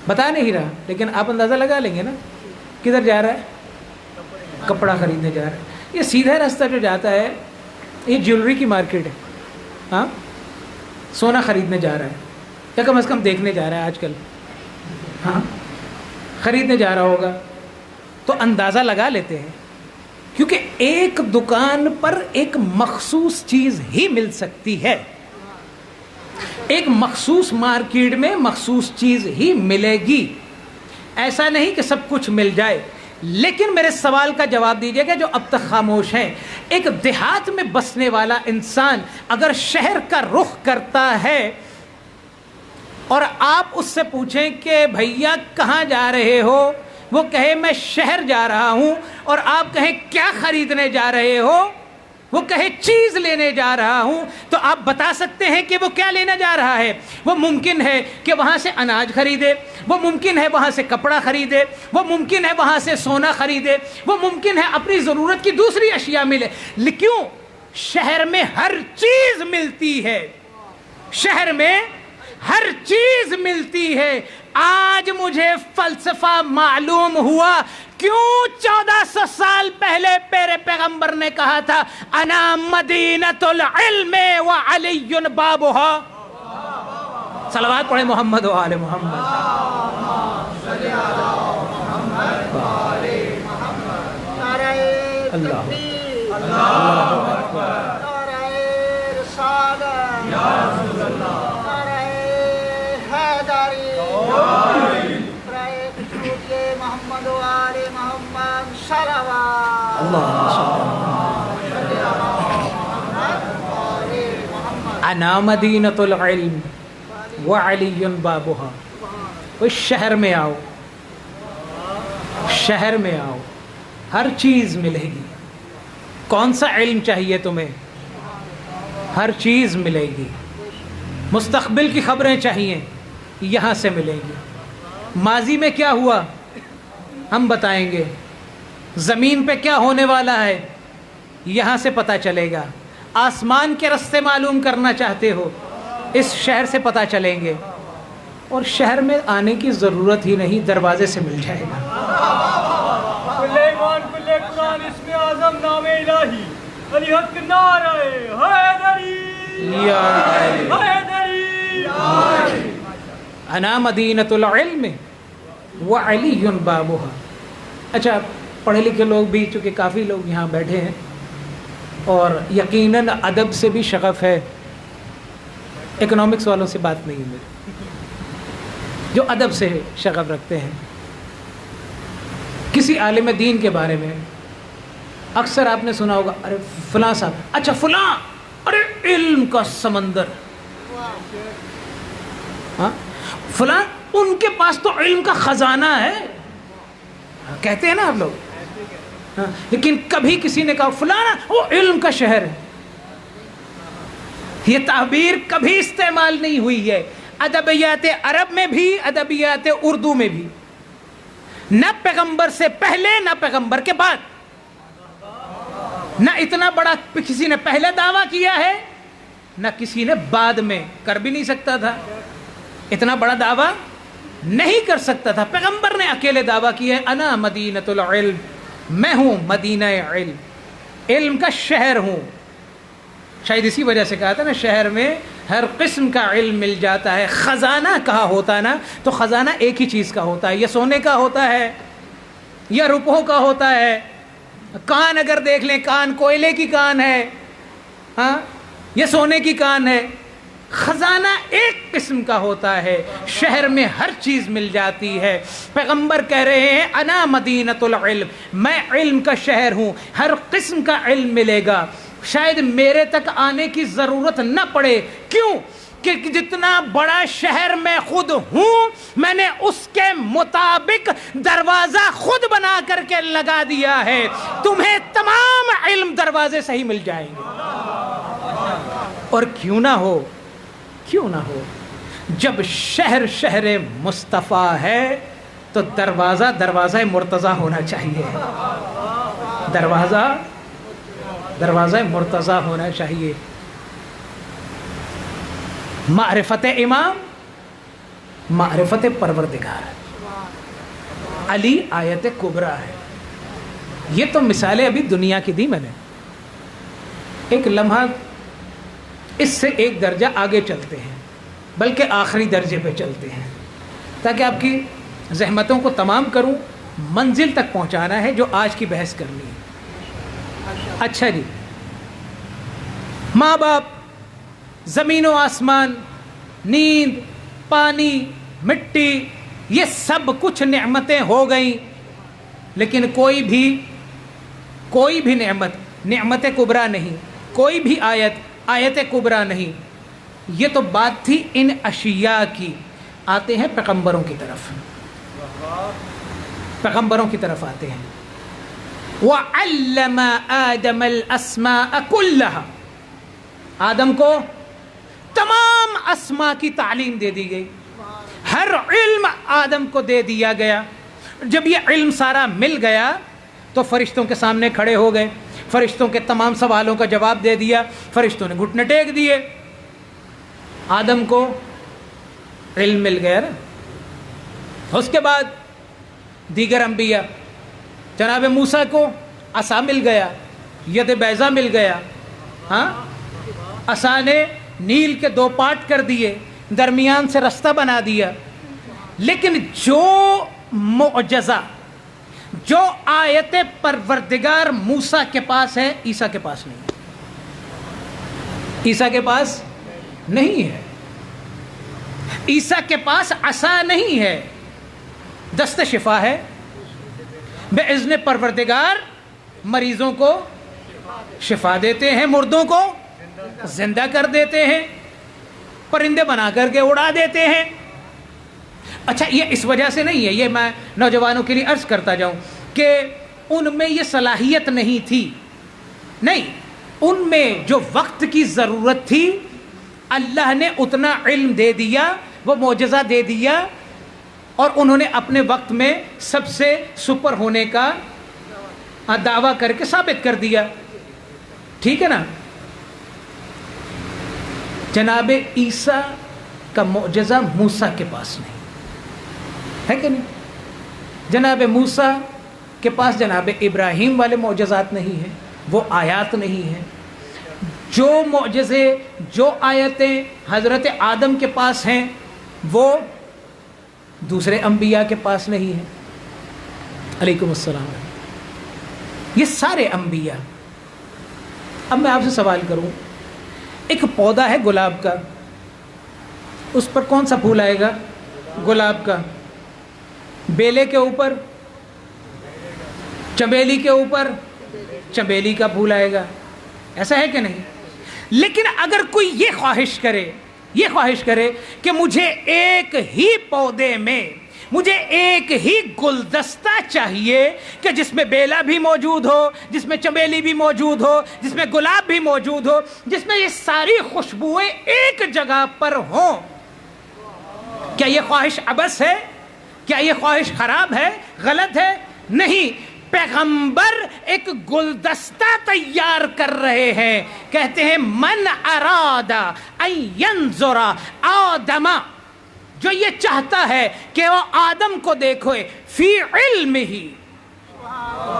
بتا نہیں رہا لیکن آپ اندازہ لگا لیں گے نا کدھر جا رہا ہے. کپڑا خریدنے جا رہا ہے. یہ سیدھا راستہ جو جاتا ہے یہ جیولری کی مارکیٹ ہے. ہاں، سونا خریدنے جا رہا ہے یا کم از کم دیکھنے جا رہا ہے آج کل. ہاں، خریدنے جا رہا ہوگا تو اندازہ لگا لیتے ہیں کیونکہ ایک دکان پر ایک مخصوص چیز ہی مل سکتی ہے. ایک مخصوص مارکیٹ میں مخصوص چیز ہی ملے گی. ایسا نہیں کہ سب کچھ مل جائے. لیکن میرے سوال کا جواب دیجیے گا جو اب تک خاموش ہیں. ایک دیہات میں بسنے والا انسان اگر شہر کا رخ کرتا ہے اور آپ اس سے پوچھیں کہ بھیا کہاں جا رہے ہو، وہ کہے میں شہر جا رہا ہوں، اور آپ کہیں کیا خریدنے جا رہے ہو، وہ کہے چیز لینے جا رہا ہوں، تو آپ بتا سکتے ہیں کہ وہ کیا لینا جا رہا ہے. وہ ممکن ہے کہ وہاں سے اناج خریدے، وہ ممکن ہے وہاں سے کپڑا خریدے، وہ ممکن ہے وہاں سے سونا خریدے، وہ ممکن ہے اپنی ضرورت کی دوسری اشیاء ملے. کیوں؟ شہر میں ہر چیز ملتی ہے. شہر میں ہر چیز ملتی ہے. آج مجھے فلسفہ معلوم ہوا کیوں 1400 سال پہلے پیرے پیغمبر نے کہا تھا انا مدینۃ العلم وعلی بابها. صلوات پڑھیں محمد و آل محمد. اللہ محمد و آل محمد صلوات. انا مدینۃ العلم وعلی بابها. اس شہر میں آؤ، شہر میں آؤ، ہر چیز ملے گی. کون سا علم چاہیے تمہیں؟ ہر چیز ملے گی. مستقبل کی خبریں چاہیے، یہاں سے ملیں گی. ماضی میں کیا ہوا ہم بتائیں گے. زمین پہ کیا ہونے والا ہے یہاں سے پتہ چلے گا. آسمان کے راستے معلوم کرنا چاہتے ہو اس شہر سے پتہ چلیں گے. اور شہر میں آنے کی ضرورت ہی نہیں، دروازے سے مل جائے گا. کل ایمان کل قرآن اسم اعظم نام الہی علی حق نعرہ حیدری یا علی. حیدری. انا مدینۃ العلم وعلی بابها. اچھا، پڑھے لکھے لوگ بھی چونکہ کافی لوگ یہاں بیٹھے ہیں اور یقیناً ادب سے بھی شغف ہے. اکنامکس والوں سے بات نہیں ہے میری، جو ادب سے شغف رکھتے ہیں. کسی عالم دین کے بارے میں اکثر آپ نے سنا ہوگا ارے فلاں صاحب، اچھا فلاں، ارے علم کا سمندر. ہاں، فلاں ان کے پاس تو علم کا خزانہ ہے، کہتے ہیں نا آپ لوگ. ہاں، لیکن کبھی کسی نے کہا فلاں وہ علم کا شہر ہے. یہ تعبیر کبھی استعمال نہیں ہوئی ہے ادبیات عرب میں بھی، ادبیات اردو میں بھی. نہ پیغمبر سے پہلے نہ پیغمبر کے بعد. نہ اتنا بڑا کسی نے پہلے دعویٰ کیا ہے، نہ کسی نے بعد میں. کر بھی نہیں سکتا تھا، اتنا بڑا دعویٰ نہیں کر سکتا تھا. پیغمبر نے اکیلے دعویٰ کیا ہے انا مدینۃ العلم، میں ہوں مدینہ علم، علم کا شہر ہوں. شاید اسی وجہ سے کہا تھا نا شہر میں ہر قسم کا علم مل جاتا ہے. خزانہ کہا ہوتا نا تو خزانہ ایک ہی چیز کا ہوتا ہے، یا سونے کا ہوتا ہے یا روپوں کا ہوتا ہے. کان اگر دیکھ لیں، کان کوئلے کی کان ہے، ہاں، یہ سونے کی کان ہے. خزانہ ایک قسم کا ہوتا ہے. شہر میں ہر چیز مل جاتی ہے. پیغمبر کہہ رہے ہیں انا مدینۃ العلم، میں علم کا شہر ہوں، ہر قسم کا علم ملے گا. شاید میرے تک آنے کی ضرورت نہ پڑے. کیوں؟ کہ جتنا بڑا شہر میں خود ہوں میں نے اس کے مطابق دروازہ خود بنا کر کے لگا دیا ہے، تمہیں تمام علم دروازے صحیح مل جائیں گے۔ اور کیوں نہ ہو جب شہر شہر مصطفیٰ ہے تو دروازہ مرتضیٰ ہونا چاہیے، دروازہ مرتضیٰ ہونا چاہیے۔ معرفت امام، معرفت پروردگار، علی آیت کبریٰ ہے۔ یہ تو مثالیں ابھی دنیا کی دی میں نے، ایک لمحہ اس سے ایک درجہ آگے چلتے ہیں، بلکہ آخری درجے پہ چلتے ہیں تاکہ آپ کی زحمتوں کو تمام کروں، منزل تک پہنچانا ہے جو آج کی بحث کرنی ہے۔ اچھا جی، ماں باپ، زمین و آسمان، نیند، پانی، مٹی، یہ سب کچھ نعمتیں ہو گئیں، لیکن کوئی بھی نعمت کبریٰ نہیں، کوئی بھی آیت کبریٰ نہیں۔ یہ تو بات تھی ان اشیاء کی۔ آتے ہیں پیغمبروں کی طرف آتے ہیں۔ وَعَلَّمَ آدَمَ الْأَسْمَاءَ كُلَّهَا، آدم کو تمام اسماء کی تعلیم دے دی گئی، ہر علم آدم کو دے دیا گیا۔ جب یہ علم سارا مل گیا تو فرشتوں کے سامنے کھڑے ہو گئے، فرشتوں کے تمام سوالوں کا جواب دے دیا، فرشتوں نے گھٹنے ٹیک دیے۔ آدم کو علم مل گیا نا۔ اس کے بعد دیگر انبیاء، جناب موسیٰ کو عصا مل گیا، ید بیضا مل گیا، عصا نے نیل کے 2 پارٹ کر دیے، درمیان سے رستہ بنا دیا۔ لیکن جو معجزہ، جو آیت پروردگار موسیٰ کے پاس ہے، عیسیٰ کے پاس نہیں ہے، عیسیٰ کے پاس نہیں ہے۔ عیسیٰ کے پاس عصا نہیں ہے، دست شفا ہے، باذن پروردگار مریضوں کو شفا دیتے ہیں، مردوں کو زندہ کر دیتے ہیں، پرندے بنا کر کے اڑا دیتے ہیں۔ اچھا، یہ اس وجہ سے نہیں ہے، یہ میں نوجوانوں کے لیے عرض کرتا جاؤں کہ ان میں یہ صلاحیت نہیں تھی، نہیں، ان میں جو وقت کی ضرورت تھی اللہ نے اتنا علم دے دیا، وہ معجزہ دے دیا، اور انہوں نے اپنے وقت میں سب سے سپر ہونے کا دعویٰ کر کے ثابت کر دیا۔ ٹھیک ہے نا؟ جناب عیسیٰ کا معجزہ موسیٰ کے پاس نہیں ہے کہ نہیں؟ جناب موسیٰ کے پاس جناب ابراہیم والے معجزات نہیں ہیں، وہ آیات نہیں ہیں۔ جو معجزے، جو آیتیں حضرت آدم کے پاس ہیں وہ دوسرے انبیاء کے پاس نہیں ہیں۔ علیکم السلام۔ یہ سارے انبیاء۔ اب میں آپ سے سوال کروں، ایک پودا ہے گلاب کا، اس پر کون سا پھول آئے گا؟ گلاب کا۔ بیلے کے اوپر، چمیلی کے اوپر چمیلی کا پھول آئے گا، ایسا ہے کہ نہیں؟ لیکن اگر کوئی یہ خواہش کرے کہ مجھے ایک ہی پودے میں، مجھے ایک ہی گلدستہ چاہیے کہ جس میں بیلا بھی موجود ہو، جس میں چمیلی بھی موجود ہو، جس میں گلاب بھی موجود ہو، جس میں یہ ساری خوشبوئیں ایک جگہ پر ہوں، کیا یہ خواہش عبث ہے؟ کیا یہ خواہش خراب ہے، غلط ہے؟ نہیں، پیغمبر ایک گلدستہ تیار کر رہے ہیں، کہتے ہیں من اراد ان ینظر آدم، جو یہ چاہتا ہے کہ وہ آدم کو دیکھے فی علم ہی،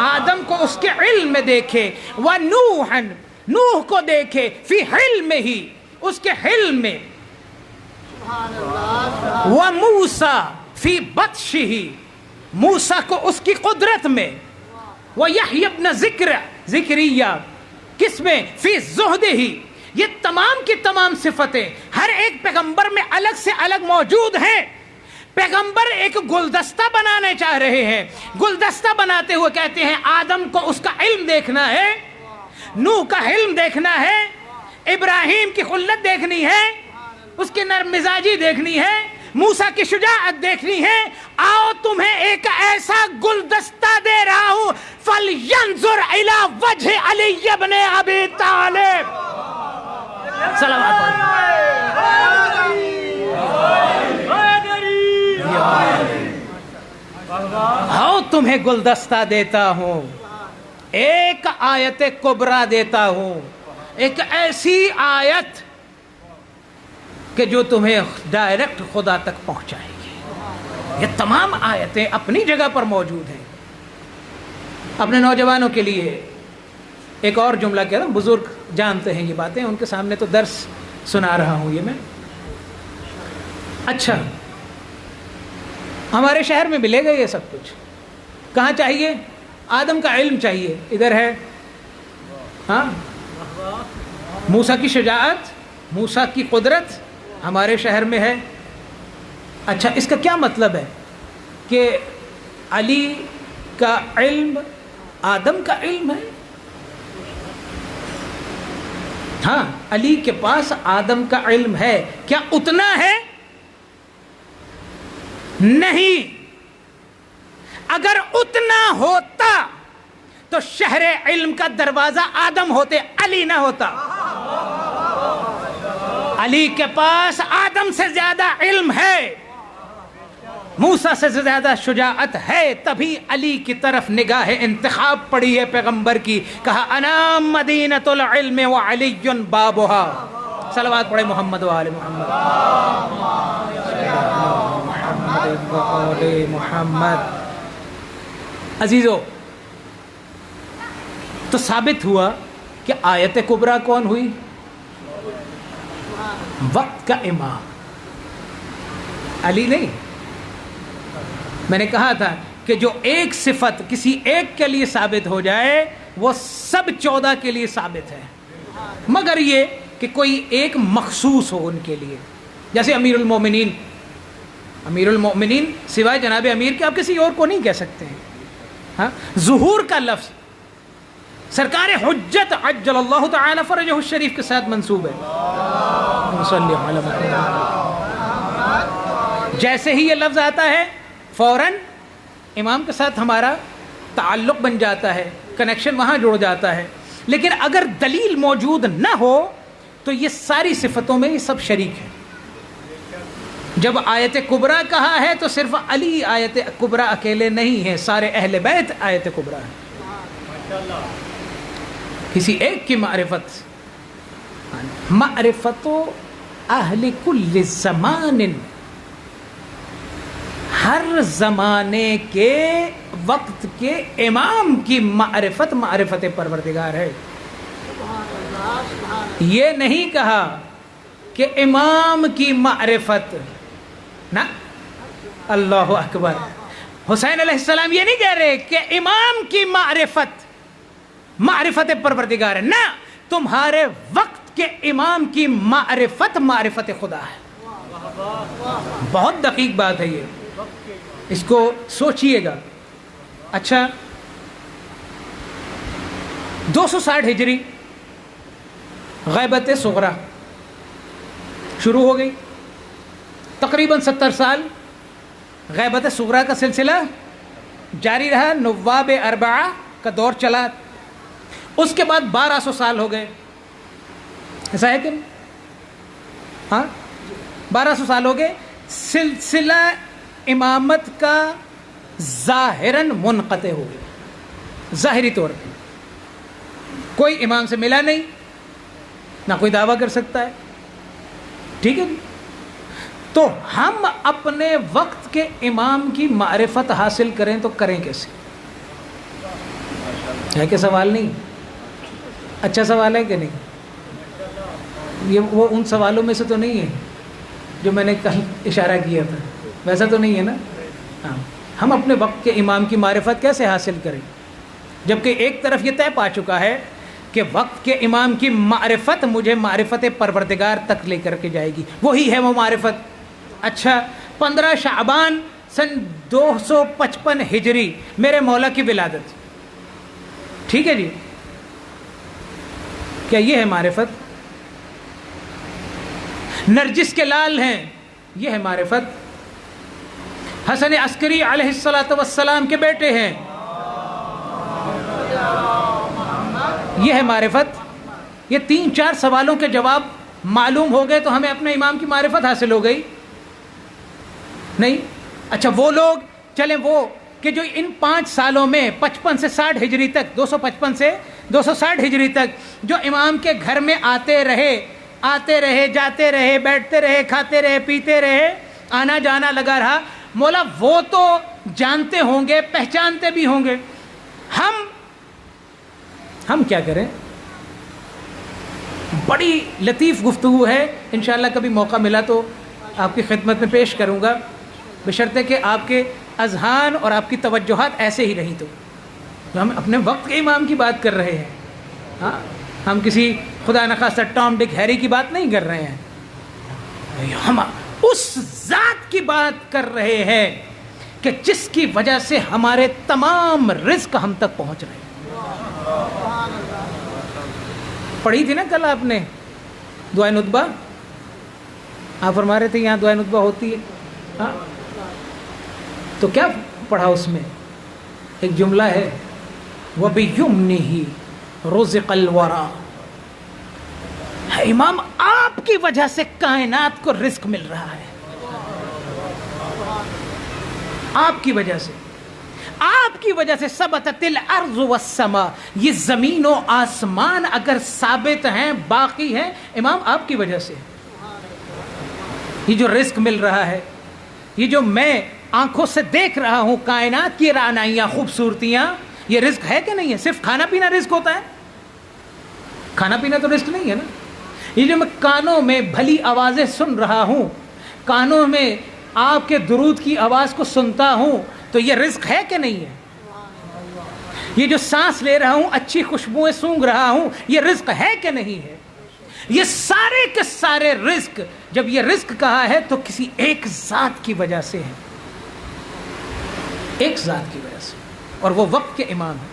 آدم کو اس کے علم میں دیکھے، ونوحا، نوح کو دیکھے فی علم ہی، اس کے علم میں، وموسیٰ فی بطشہ، موسیٰ کو اس کی قدرت میں، وَيَحْيَ ابْنَ ذِكْرِيَّ، کس میں؟ فی زہد ہی۔ یہ تمام کی تمام صفتیں ہر ایک پیغمبر میں الگ سے الگ موجود ہیں۔ پیغمبر ایک گلدستہ بنانے چاہ رہے ہیں، گلدستہ بناتے ہوئے کہتے ہیں آدم کو اس کا علم دیکھنا ہے، نوح کا علم دیکھنا ہے، ابراہیم کی خلت دیکھنی ہے، اس کی نرم مزاجی دیکھنی ہے، موسیٰ کی شجاعت دیکھنی ہے، آؤ تمہیں ایک ایسا گلدستہ دے رہا ہوں، فَلْيَنْظُرْ إِلَى وَجْهِ عَلِيِّ بْنِ أَبِي طَالِبٍ. صلوات آؤ تمہیں گلدستہ دیتا ہوں، ایک آیت کبریٰ دیتا ہوں، ایک ایسی آیت کہ جو تمہیں ڈائریکٹ خدا تک پہنچائے گی. یہ تمام آیتیں اپنی جگہ پر موجود ہیں. اپنے نوجوانوں کے لیے ایک اور جملہ کہہ رہا ہوں، بزرگ جانتے ہیں یہ باتیں، ان کے سامنے تو درس سنا رہا ہوں یہ میں. اچھا، ہمارے شہر میں ملے گا یہ سب کچھ؟ کہاں چاہیے؟ آدم کا علم چاہیے، ادھر ہے. ہاں، موسیٰ کی شجاعت، موسیٰ کی قدرت ہمارے شہر میں ہے. اچھا، اس کا کیا مطلب ہے کہ علی کا علم آدم کا علم ہے؟ ہاں، علی کے پاس آدم کا علم ہے. کیا اتنا ہے؟ نہیں. اگر اتنا ہوتا تو شہر علم کا دروازہ آدم ہوتے، علی نہ ہوتا. علی کے پاس آدم سے زیادہ علم ہے، موسیٰ سے زیادہ شجاعت ہے، تبھی علی کی طرف نگاہ انتخاب پڑی ہے پیغمبر کی. کہا انا مدینۃ العلم وعلی بابها. صلوات پڑھے محمد وآل محمد. محمد. عزیزو، تو ثابت ہوا کہ آیت کبریٰ کون ہوئی؟ وقت کا امام علی نہیں. میں نے کہا تھا کہ جو ایک صفت کسی ایک کے لیے ثابت ہو جائے وہ سب 14 کے لیے ثابت ہے، مگر یہ کہ کوئی ایک مخصوص ہو ان کے لیے. جیسے امیر المومنین، امیر المومنین سوائے جناب امیر کے آپ کسی اور کو نہیں کہہ سکتے ہیں. ہاں، ظہور کا لفظ سرکار حجت عجل اللہ تعالی فرجہ الشریف کے ساتھ منسوب ہے. صلی علی محمد. جیسے ہی یہ لفظ آتا ہے فوراً امام کے ساتھ ہمارا تعلق بن جاتا ہے، کنیکشن وہاں جڑ جاتا ہے. لیکن اگر دلیل موجود نہ ہو تو یہ ساری صفتوں میں یہ سب شریک ہیں. جب آیت کبریٰ کہا ہے تو صرف علی آیت کبریٰ اکیلے نہیں ہیں، سارے اہل بیت آیت کبریٰ ہیں. کسی ایک کی معرفت اہل کل زمان، ہر زمانے کے وقت کے امام کی معرفت پروردگار ہے. یہ نہیں کہا کہ امام کی معرفت، نہ، اللہ اکبر. حسین علیہ السلام یہ نہیں کہہ رہے کہ امام کی معرفت پروردگار ہے، نہ، تمہارے وقت کے امام کی معرفت خدا ہے. بہت دقیق بات ہے یہ، اس کو سوچئے گا. اچھا، 260 ہجری غیبت صغریٰ شروع ہو گئی. تقریباً 70 سال غیبت صغریٰ کا سلسلہ جاری رہا. نواب اربعہ کا دور چلا. اس کے بعد 1200 سال ہو گئے. ایسا ہے کہ ہاں 1200 سال ہو گئے. سلسلہ امامت کا ظاہراً منقطع ہو گیا. ظاہری طور پہ کوئی امام سے ملا نہیں، نہ کوئی دعویٰ کر سکتا ہے. ٹھیک ہے. تو ہم اپنے وقت کے امام کی معرفت حاصل کریں تو کریں کیسے؟ ہے کہ سوال نہیں؟ اچھا سوال ہے کہ نہیں؟ یہ وہ ان سوالوں میں سے تو نہیں ہے جو میں نے کہیں اشارہ کیا تھا، ویسا تو نہیں ہے نا. ہاں، ہم اپنے وقت کے امام کی معرفت کیسے حاصل کریں جبکہ ایک طرف یہ طے پا چکا ہے کہ وقت کے امام کی معرفت مجھے معرفت پروردگار تک لے کر کے جائے گی، وہی ہے وہ معرفت. اچھا، 15 شعبان سن 255 ہجری میرے مولا کی ولادت. ٹھیک ہے جی، کیا یہ ہے معرفت؟ نرجس کے لال ہیں، یہ ہے معرفت۔ حسن عسکری علیہ السلام کے بیٹے ہیں، یہ ہے معرفت۔ یہ 3-4 سوالوں کے جواب معلوم ہو گئے تو ہمیں اپنے امام کی معرفت حاصل ہو گئی؟ نہیں۔ اچھا وہ لوگ چلیں، وہ کہ جو ان 5 سالوں میں 55 سے 60 ہجری تک، 255 سے 260 ہجری تک جو امام کے گھر میں آتے رہے، جاتے رہے، بیٹھتے رہے، کھاتے رہے، پیتے رہے، آنا جانا لگا رہا، مولا وہ تو جانتے ہوں گے، پہچانتے بھی ہوں گے، ہم کیا کریں؟ بڑی لطیف گفتگو ہے، انشاءاللہ کبھی موقع ملا تو آپ کی خدمت میں پیش کروں گا، بشرطے کہ آپ کے اذہان اور آپ کی توجہات ایسے ہی رہیں تو ہم اپنے وقت کے امام کی بات کر رہے ہیں، ہاں ہم کسی خدا نخواستہ ٹام ڈک ہیری کی بات نہیں کر رہے ہیں، ہم اس ذات کی بات کر رہے ہیں کہ جس کی وجہ سے ہمارے تمام رزق ہم تک پہنچ رہے ہیں۔ پڑھی تھی نا کل آپ نے دعائے ندبہ، آپ فرما رہے تھے یہاں دعائے ندبہ ہوتی ہے، ہاں تو کیا پڑھا اس میں؟ ایک جملہ ہے وَبِيُمْنِهِ رُزِقَ الْوَرَى، امام آپ کی وجہ سے کائنات کو رزق مل رہا ہے، آپ کی وجہ سے، آپ کی وجہ سے ثبتت الارض والسماء، یہ زمین و آسمان اگر ثابت ہیں، باقی ہیں، امام آپ کی وجہ سے۔ یہ جو رزق مل رہا ہے، یہ جو میں آنکھوں سے دیکھ رہا ہوں، کائنات کی رعنائیاں، خوبصورتیاں، یہ رزق ہے کہ نہیں ہے؟ صرف کھانا پینا رزق ہوتا ہے؟ کھانا پینا تو رزق نہیں ہے نا۔ یہ جو میں کانوں میں بھلی آوازیں سن رہا ہوں، کانوں میں آپ کے درود کی آواز کو سنتا ہوں، تو یہ رزق ہے کہ نہیں ہے؟ یہ جو سانس لے رہا ہوں، اچھی خوشبوئیں سونگھ رہا ہوں، یہ رزق ہے کہ نہیں ہے؟ یہ سارے کے سارے رزق، جب یہ رزق کہا ہے تو کسی ایک ذات کی وجہ سے ہے، ایک ذات کی وجہ سے، اور وہ وقت کے امام ہیں۔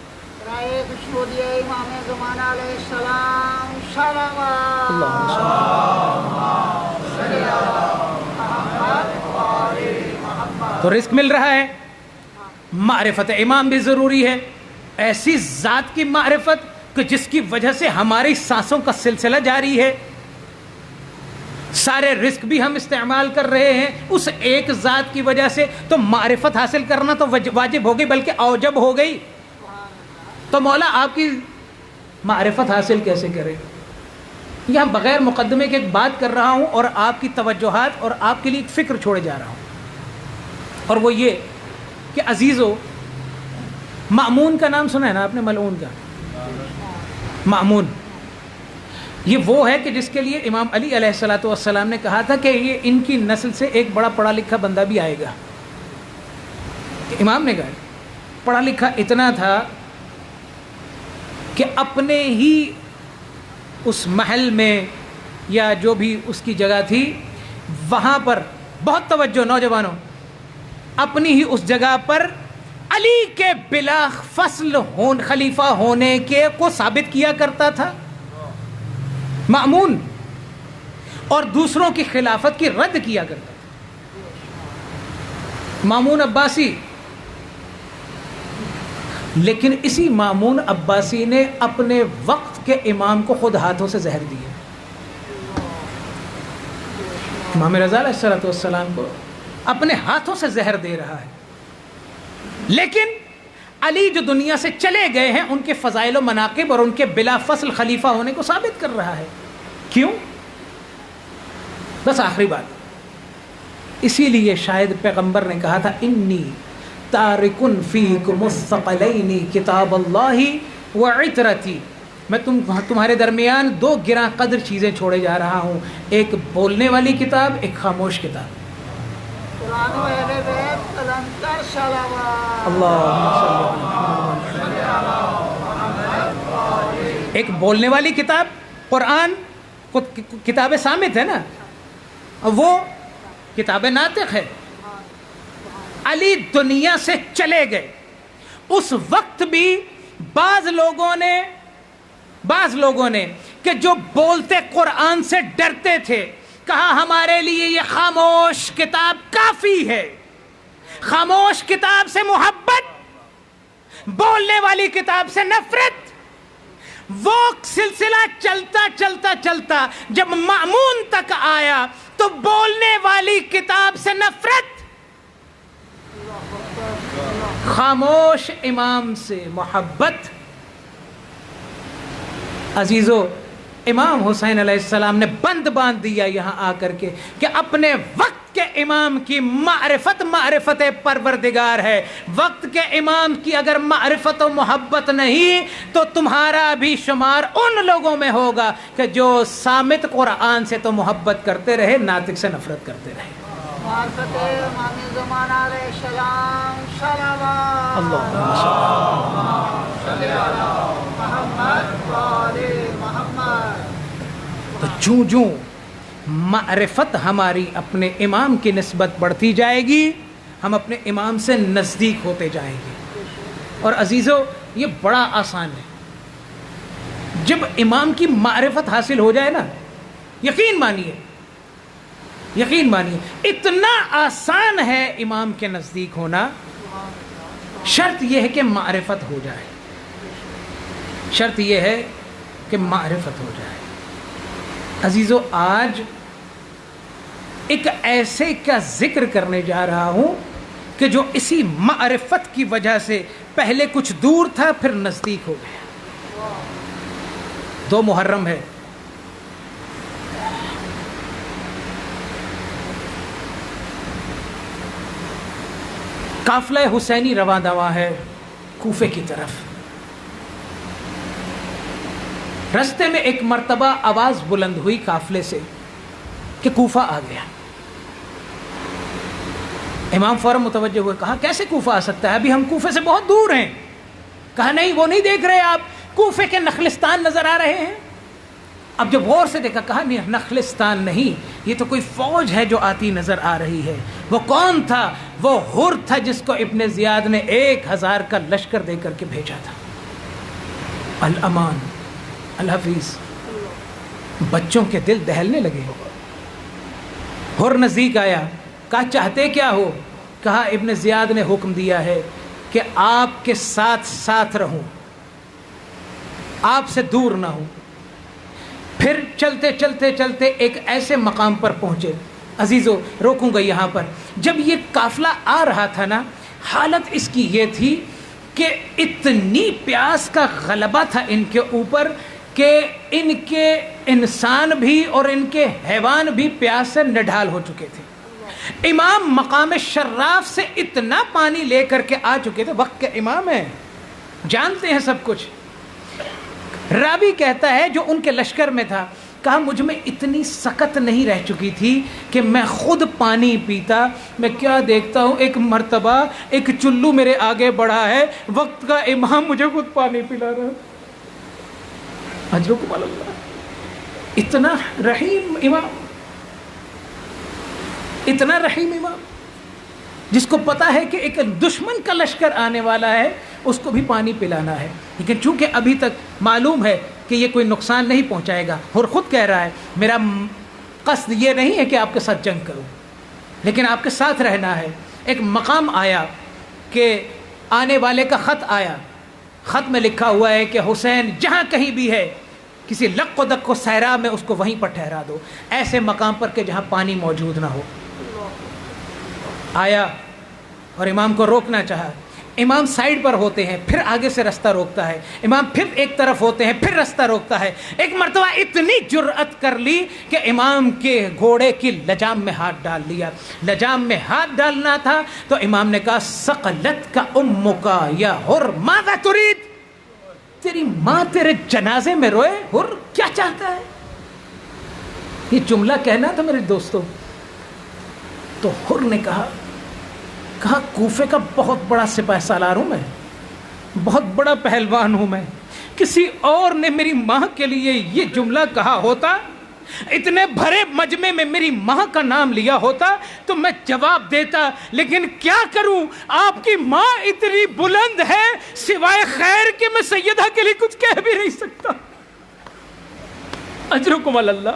رائے خوشبو دیے امام زمانہ علیہ السلام، صلوات تو رزق مل رہا ہے، معرفت امام بھی ضروری ہے، ایسی ذات کی معرفت کہ جس کی وجہ سے ہماری سانسوں کا سلسلہ جاری ہے، سارے رزق بھی ہم استعمال کر رہے ہیں اس ایک ذات کی وجہ سے، تو معرفت حاصل کرنا تو واجب ہو گئی، بلکہ اوجب ہو گئی۔ تو مولا آپ کی معرفت حاصل کیسے کرے؟ یہاں بغیر مقدمے کے ایک بات کر رہا ہوں اور آپ کی توجہات اور آپ کے لیے ایک فکر چھوڑے جا رہا ہوں، اور وہ یہ کہ عزیزو، مأمون کا نام سنا ہے نا آپ نے؟ ملعون کا مأمون، یہ وہ ہے کہ جس کے لیے امام علی علیہ السلام نے کہا تھا کہ یہ ان کی نسل سے ایک بڑا پڑھا لکھا بندہ بھی آئے گا۔ امام نے کہا پڑھا لکھا اتنا تھا کہ اپنے ہی اس محل میں یا جو بھی اس کی جگہ تھی وہاں پر، بہت توجہ نوجوانوں، اپنی ہی اس جگہ پر علی کے بلا فصل خلیفہ ہونے کے کو ثابت کیا کرتا تھا مأمون، اور دوسروں کی خلافت کی رد کیا کرتا تھا مأمون عباسی۔ لیکن اسی مأمون عباسی نے اپنے وقت کے امام کو خود ہاتھوں سے زہر دیا، امام رضا علیہ السلام کو اپنے ہاتھوں سے زہر دے رہا ہے، لیکن علی جو دنیا سے چلے گئے ہیں ان کے فضائل و مناقب اور ان کے بلا فصل خلیفہ ہونے کو ثابت کر رہا ہے۔ کیوں؟ بس آخری بات، اسی لیے شاید پیغمبر نے کہا تھا انی تارکن فیکم الثقلین کتاب اللہ وعطرتی، میں تمہارے درمیان 2 گراں قدر چیزیں چھوڑے جا رہا ہوں، ایک بولنے والی کتاب، ایک خاموش کتاب۔ قرآن و اہل بیت کلندر صلوات، اللہم صلی اللہ، ایک بولنے والی کتاب قرآن کتاب صامت ہے نا، وہ کتاب ناطق ہے۔ علی دنیا سے چلے گئے، اس وقت بھی بعض لوگوں نے کہ جو بولتے قرآن سے ڈرتے تھے، کہا ہمارے لیے یہ خاموش کتاب کافی ہے. خاموش کتاب سے محبت, بولنے والی کتاب سے نفرت. وہ سلسلہ چلتا چلتا چلتا جب مأمون تک آیا تو بولنے والی کتاب سے نفرت, خاموش امام سے محبت. عزیزو, امام حسین علیہ السلام نے بند باندھ دیا یہاں آ کر کے کہ اپنے وقت کے امام کی معرفت معرفت پروردگار ہے. وقت کے امام کی اگر معرفت و محبت نہیں تو تمہارا بھی شمار ان لوگوں میں ہوگا کہ جو صامت قرآن سے تو محبت کرتے رہے, ناطق سے نفرت کرتے رہے. معرفت امام زمان علیہ السلام صلوات. اللہم صل محمد وآل محمد. تو چوں چوں معرفت ہماری اپنے امام کی نسبت بڑھتی جائے گی, ہم اپنے امام سے نزدیک ہوتے جائیں گے. اور عزیزو, یہ بڑا آسان ہے. جب امام کی معرفت حاصل ہو جائے نا, یقین مانیے اتنا آسان ہے امام کے نزدیک ہونا. شرط یہ ہے کہ معرفت ہو جائے, شرط یہ ہے کہ معرفت ہو جائے. عزیزو, آج ایک ایسے کا ذکر کرنے جا رہا ہوں کہ جو اسی معرفت کی وجہ سے پہلے کچھ دور تھا پھر نزدیک ہو گیا. 2 محرم ہے. قافلہ حسینی رواں دواں ہے کوفے کی طرف. رستے میں ایک مرتبہ آواز بلند ہوئی قافلے سے کہ کوفہ آ گیا. امام فوراً متوجہ ہوئے, کہا کیسے کوفہ آ سکتا ہے, ابھی ہم کوفے سے بہت دور ہیں. کہا نہیں, وہ نہیں دیکھ رہے آپ, کوفے کے نخلستان نظر آ رہے ہیں. اب جب غور سے دیکھا, کہا نہیں, نخلستان نہیں, یہ تو کوئی فوج ہے جو آتی نظر آ رہی ہے. وہ کون تھا؟ وہ حر تھا جس کو ابن زیاد نے 1000 کا لشکر دے کر کے بھیجا تھا. الامان الحفیظ. بچوں کے دل دہلنے لگے. حر نزدیک آیا, کہا چاہتے کیا ہو؟ کہا ابن زیاد نے حکم دیا ہے کہ آپ کے ساتھ ساتھ رہوں, آپ سے دور نہ ہوں. پھر چلتے چلتے چلتے ایک ایسے مقام پر پہنچے. عزیزو, روکوں گا یہاں پر. جب یہ قافلہ آ رہا تھا نا, حالت اس کی یہ تھی کہ اتنی پیاس کا غلبہ تھا ان کے اوپر کہ ان کے انسان بھی اور ان کے حیوان بھی پیاس سے نڈھال ہو چکے تھے. امام مقام شراف سے اتنا پانی لے کر کے آ چکے تھے. وقت کے امام ہیں, جانتے ہیں سب کچھ. راوی کہتا ہے جو ان کے لشکر میں تھا, کہا مجھ میں اتنی سکت نہیں رہ چکی تھی کہ میں خود پانی پیتا. میں کیا دیکھتا ہوں, ایک مرتبہ ایک چلو میرے آگے بڑھا ہے, وقت کا امام مجھے خود پانی پلا رہا. اجرکم اللہ. اتنا رحیم امام, اتنا رحیم امام, جس کو پتا ہے کہ ایک دشمن کا لشکر آنے والا ہے, اس کو بھی پانی پلانا ہے. لیکن چونکہ ابھی تک معلوم ہے کہ یہ کوئی نقصان نہیں پہنچائے گا, اور خود کہہ رہا ہے میرا قصد یہ نہیں ہے کہ آپ کے ساتھ جنگ کروں, لیکن آپ کے ساتھ رہنا ہے. ایک مقام آیا کہ آنے والے کا خط آیا. خط میں لکھا ہوا ہے کہ حسین جہاں کہیں بھی ہے, کسی لق و دق و صحرا میں اس کو وہیں پر ٹھہرا دو, ایسے مقام پر کہ جہاں پانی موجود نہ ہو. آیا اور امام کو روکنا چاہا. امام سائیڈ پر ہوتے ہیں, پھر آگے سے رستہ روکتا ہے. امام پھر ایک طرف ہوتے ہیں, پھر رستہ روکتا ہے. ایک مرتبہ اتنی جرأت کر لی کہ امام کے گھوڑے کی لجام میں ہاتھ ڈال لیا. لجام میں ہاتھ ڈالنا تھا تو امام نے کہا ثقلت کا امک یا حر ماذا تريد, تیری ماں تیرے جنازے میں روئے, حر کیا چاہتا ہے. یہ جملہ کہنا تھا میرے دوستوں. تو حر نے کہا کوفے کا بہت بڑا سپاہ سالار ہوں میں, بہت بڑا پہلوان ہوں میں. کسی اور نے میری ماں کے لیے یہ جملہ کہا ہوتا, اتنے بھرے مجمع میں میری ماں کا نام لیا ہوتا تو میں جواب دیتا, لیکن کیا کروں, آپ کی ماں اتنی بلند ہے سوائے خیر کہ میں سیدہ کے لیے کچھ کہہ بھی نہیں سکتا. اجرکم اللہ.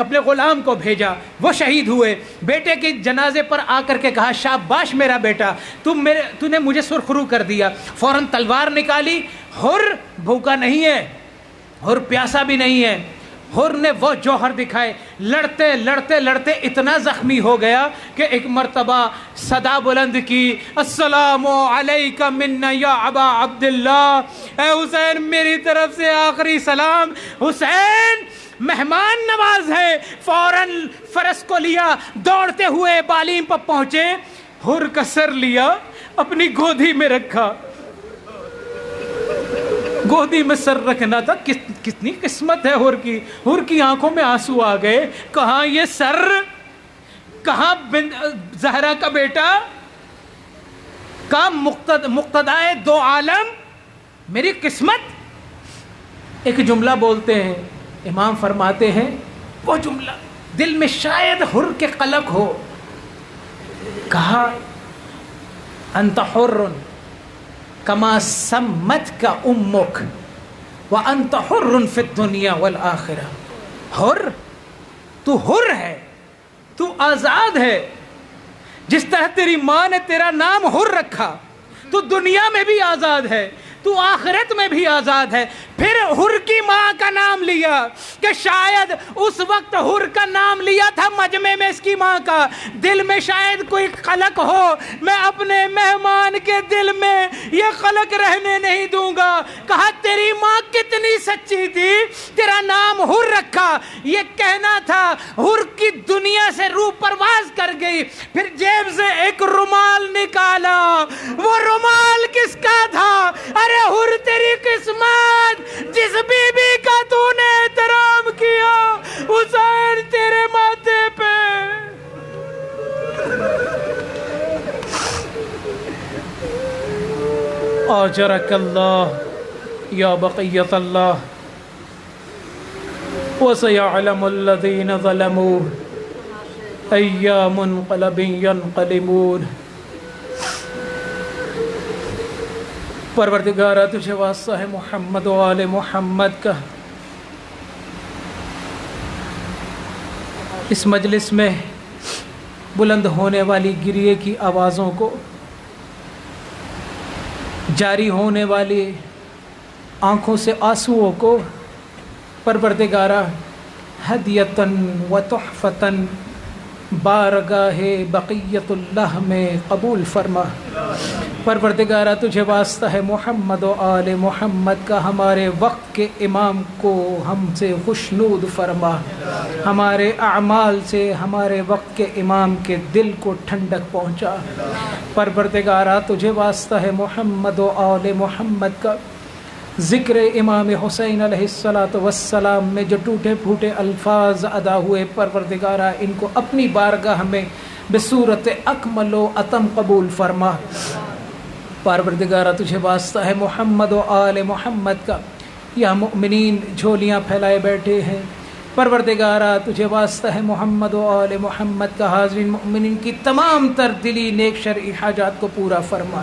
اپنے غلام کو بھیجا، وہ شہید ہوئے۔ بیٹے کے جنازے پر آ کر کے کہا شاباش میرا بیٹا، تو نے مجھے سرخرو کر دیا۔ فوراً تلوار نکالی۔ حر بھوکا نہیں ہے، حر پیاسا بھی نہیں ہے۔ حر نے وہ جوہر دکھائے، لڑتے لڑتے لڑتے اتنا زخمی ہو گیا کہ ایک مرتبہ صدا بلند کی، السلام علیک منا یا ابا عبداللہ، اے حسین میری طرف سے آخری سلام۔ حسین مہمان نواز ہے، فوراً فرس کو لیا، دوڑتے ہوئے بالیم پر پہنچے، حر کا سر لیا، اپنی گودی میں رکھا۔ گودی میں سر رکھنا تھا، کتنی قسمت ہے حر کی۔ حر کی آنکھوں میں آنسو آ گئے، کہاں یہ سر، کہاں زہرا کا بیٹا، کہاں مقتدائے دو عالم، میری قسمت۔ ایک جملہ بولتے ہیں، امام فرماتے ہیں وہ جملہ دل میں شاید حر کے قلق ہو، کہا انت حر کما سمتک امک وانت حر فی الدنیا والآخرہ۔ حر، تو حر ہے، تو آزاد ہے، جس طرح تیری ماں نے تیرا نام حر رکھا، تو دنیا میں بھی آزاد ہے، تو آخرت میں بھی آزاد ہے۔ پھر حر کی ماں کا نام لیا کہ شاید اس وقت حر کا نام لیا تھا مجمع میں اس کی ماں کا، دل میں شاید کوئی قلق ہو، میں اپنے مہمان کے دل میں یہ قلق رہنے نہیں دوں گا۔ کہا تیری ماں کتنی سچی تھی، تیرا نام حر رکھا، یہ کہنا تھا۔ حر کی دنیا سے روح پرواز کر گئی، پھر جیب سے ایک رومال نکالا۔ وہ رومال کس کا تھا؟ ارے حر تیری قسمت، جس بی بی کا تو نے احترام کیا، حسین تیرے ماتھے پہ۔ آجرک اللہ یا بقیت اللہ، وسیعلم الذین ظلموا ای منقلب ینقلبون۔ پروردگارہ تجھے واسطہ ہے محمد و آل محمد کا، اس مجلس میں بلند ہونے والی گریے کی آوازوں کو، جاری ہونے والی آنکھوں سے آنسوؤں کو پروردگارہ ہدیتاً و تحفتاً بارگاہ بقیت اللہ میں قبول فرما۔ پروردگارہ تجھے واسطہ ہے محمد و آل محمد کا، ہمارے وقت کے امام کو ہم سے خوشنود فرما، ہمارے اعمال سے حمارے وقت کے امام کے دل کو ٹھنڈک پہنچا۔ پروردگارہ تجھے واسطہ ہے محمد و آل محمد کا، ذکر امام حسین علیہ السلام میں جو ٹوٹے پھوٹے الفاظ ادا ہوئے، پروردگارہ ان کو اپنی بارگاہ میں بصورت اکمل و اتم قبول فرما۔ پروردگارہ تجھے واسطہ ہے محمد و آل محمد کا، یا مؤمنین جھولیاں پھیلائے بیٹھے ہیں، پروردگارہ تجھے واسطہ ہے محمد و آل محمد کا، حاضرین مؤمنین کی تمام تر دلی نیک شرعی حاجات کو پورا فرما،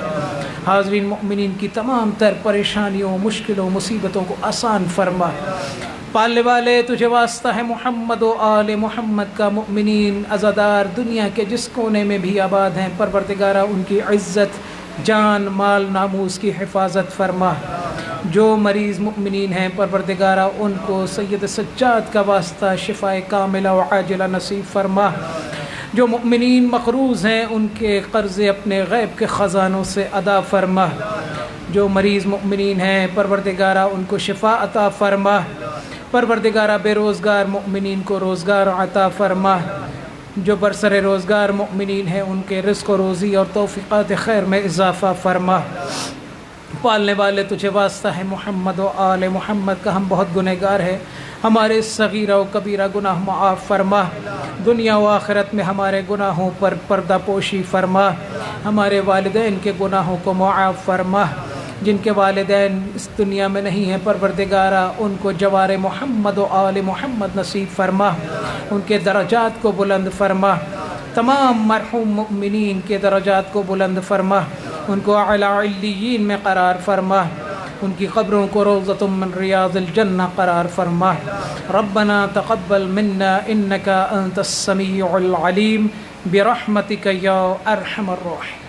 حاضرین مؤمنین کی تمام تر پریشانیوں، مشکلوں، مصیبتوں کو آسان فرما۔ پالنے والے تجھے واسطہ ہے محمد و آل محمد کا، مؤمنین عزادار دنیا کے جس کونے میں بھی آباد ہیں، پروردگارہ ان کی عزت، جان، مال، ناموس کی حفاظت فرما۔ جو مریض مؤمنین ہیں پروردگارہ ان کو سید سجاد کا واسطہ شفائے کاملہ و عاجلہ نصیب فرما۔ جو مؤمنین مقروض ہیں ان کے قرض اپنے غیب کے خزانوں سے ادا فرما۔ جو مریض مؤمنین ہیں پروردگارہ ان کو شفا عطا فرما۔ پروردگارہ بے روزگار مؤمنین کو روزگار عطا فرما۔ جو برسر روزگار مؤمنین ہیں ان کے رزق و روزی اور توفیقات خیر میں اضافہ فرما۔ پالنے والے تجھے واسطہ ہے محمد و آل محمد کا، ہم بہت گنہگار ہیں، ہمارے صغیرہ و کبیرہ گناہ معاف فرما۔ دنیا و آخرت میں ہمارے گناہوں پر پردہ پوشی فرما، ہمارے والدین کے گناہوں کو معاف فرما۔ جن کے والدین اس دنیا میں نہیں ہیں پروردگارہ ان کو جوار محمد و آل محمد نصیب فرما، ان کے درجات کو بلند فرما، تمام مرحوم مؤمنین کے درجات کو بلند فرما، ان کو اعلیٰ علیین میں قرار فرما۔ ان کی قبروں کو روضۃ من ریاض الجنہ قرار فرما. ربنا تقبل منا انك انت السمیع العلیم برحمتک یا ارحم الراحمین.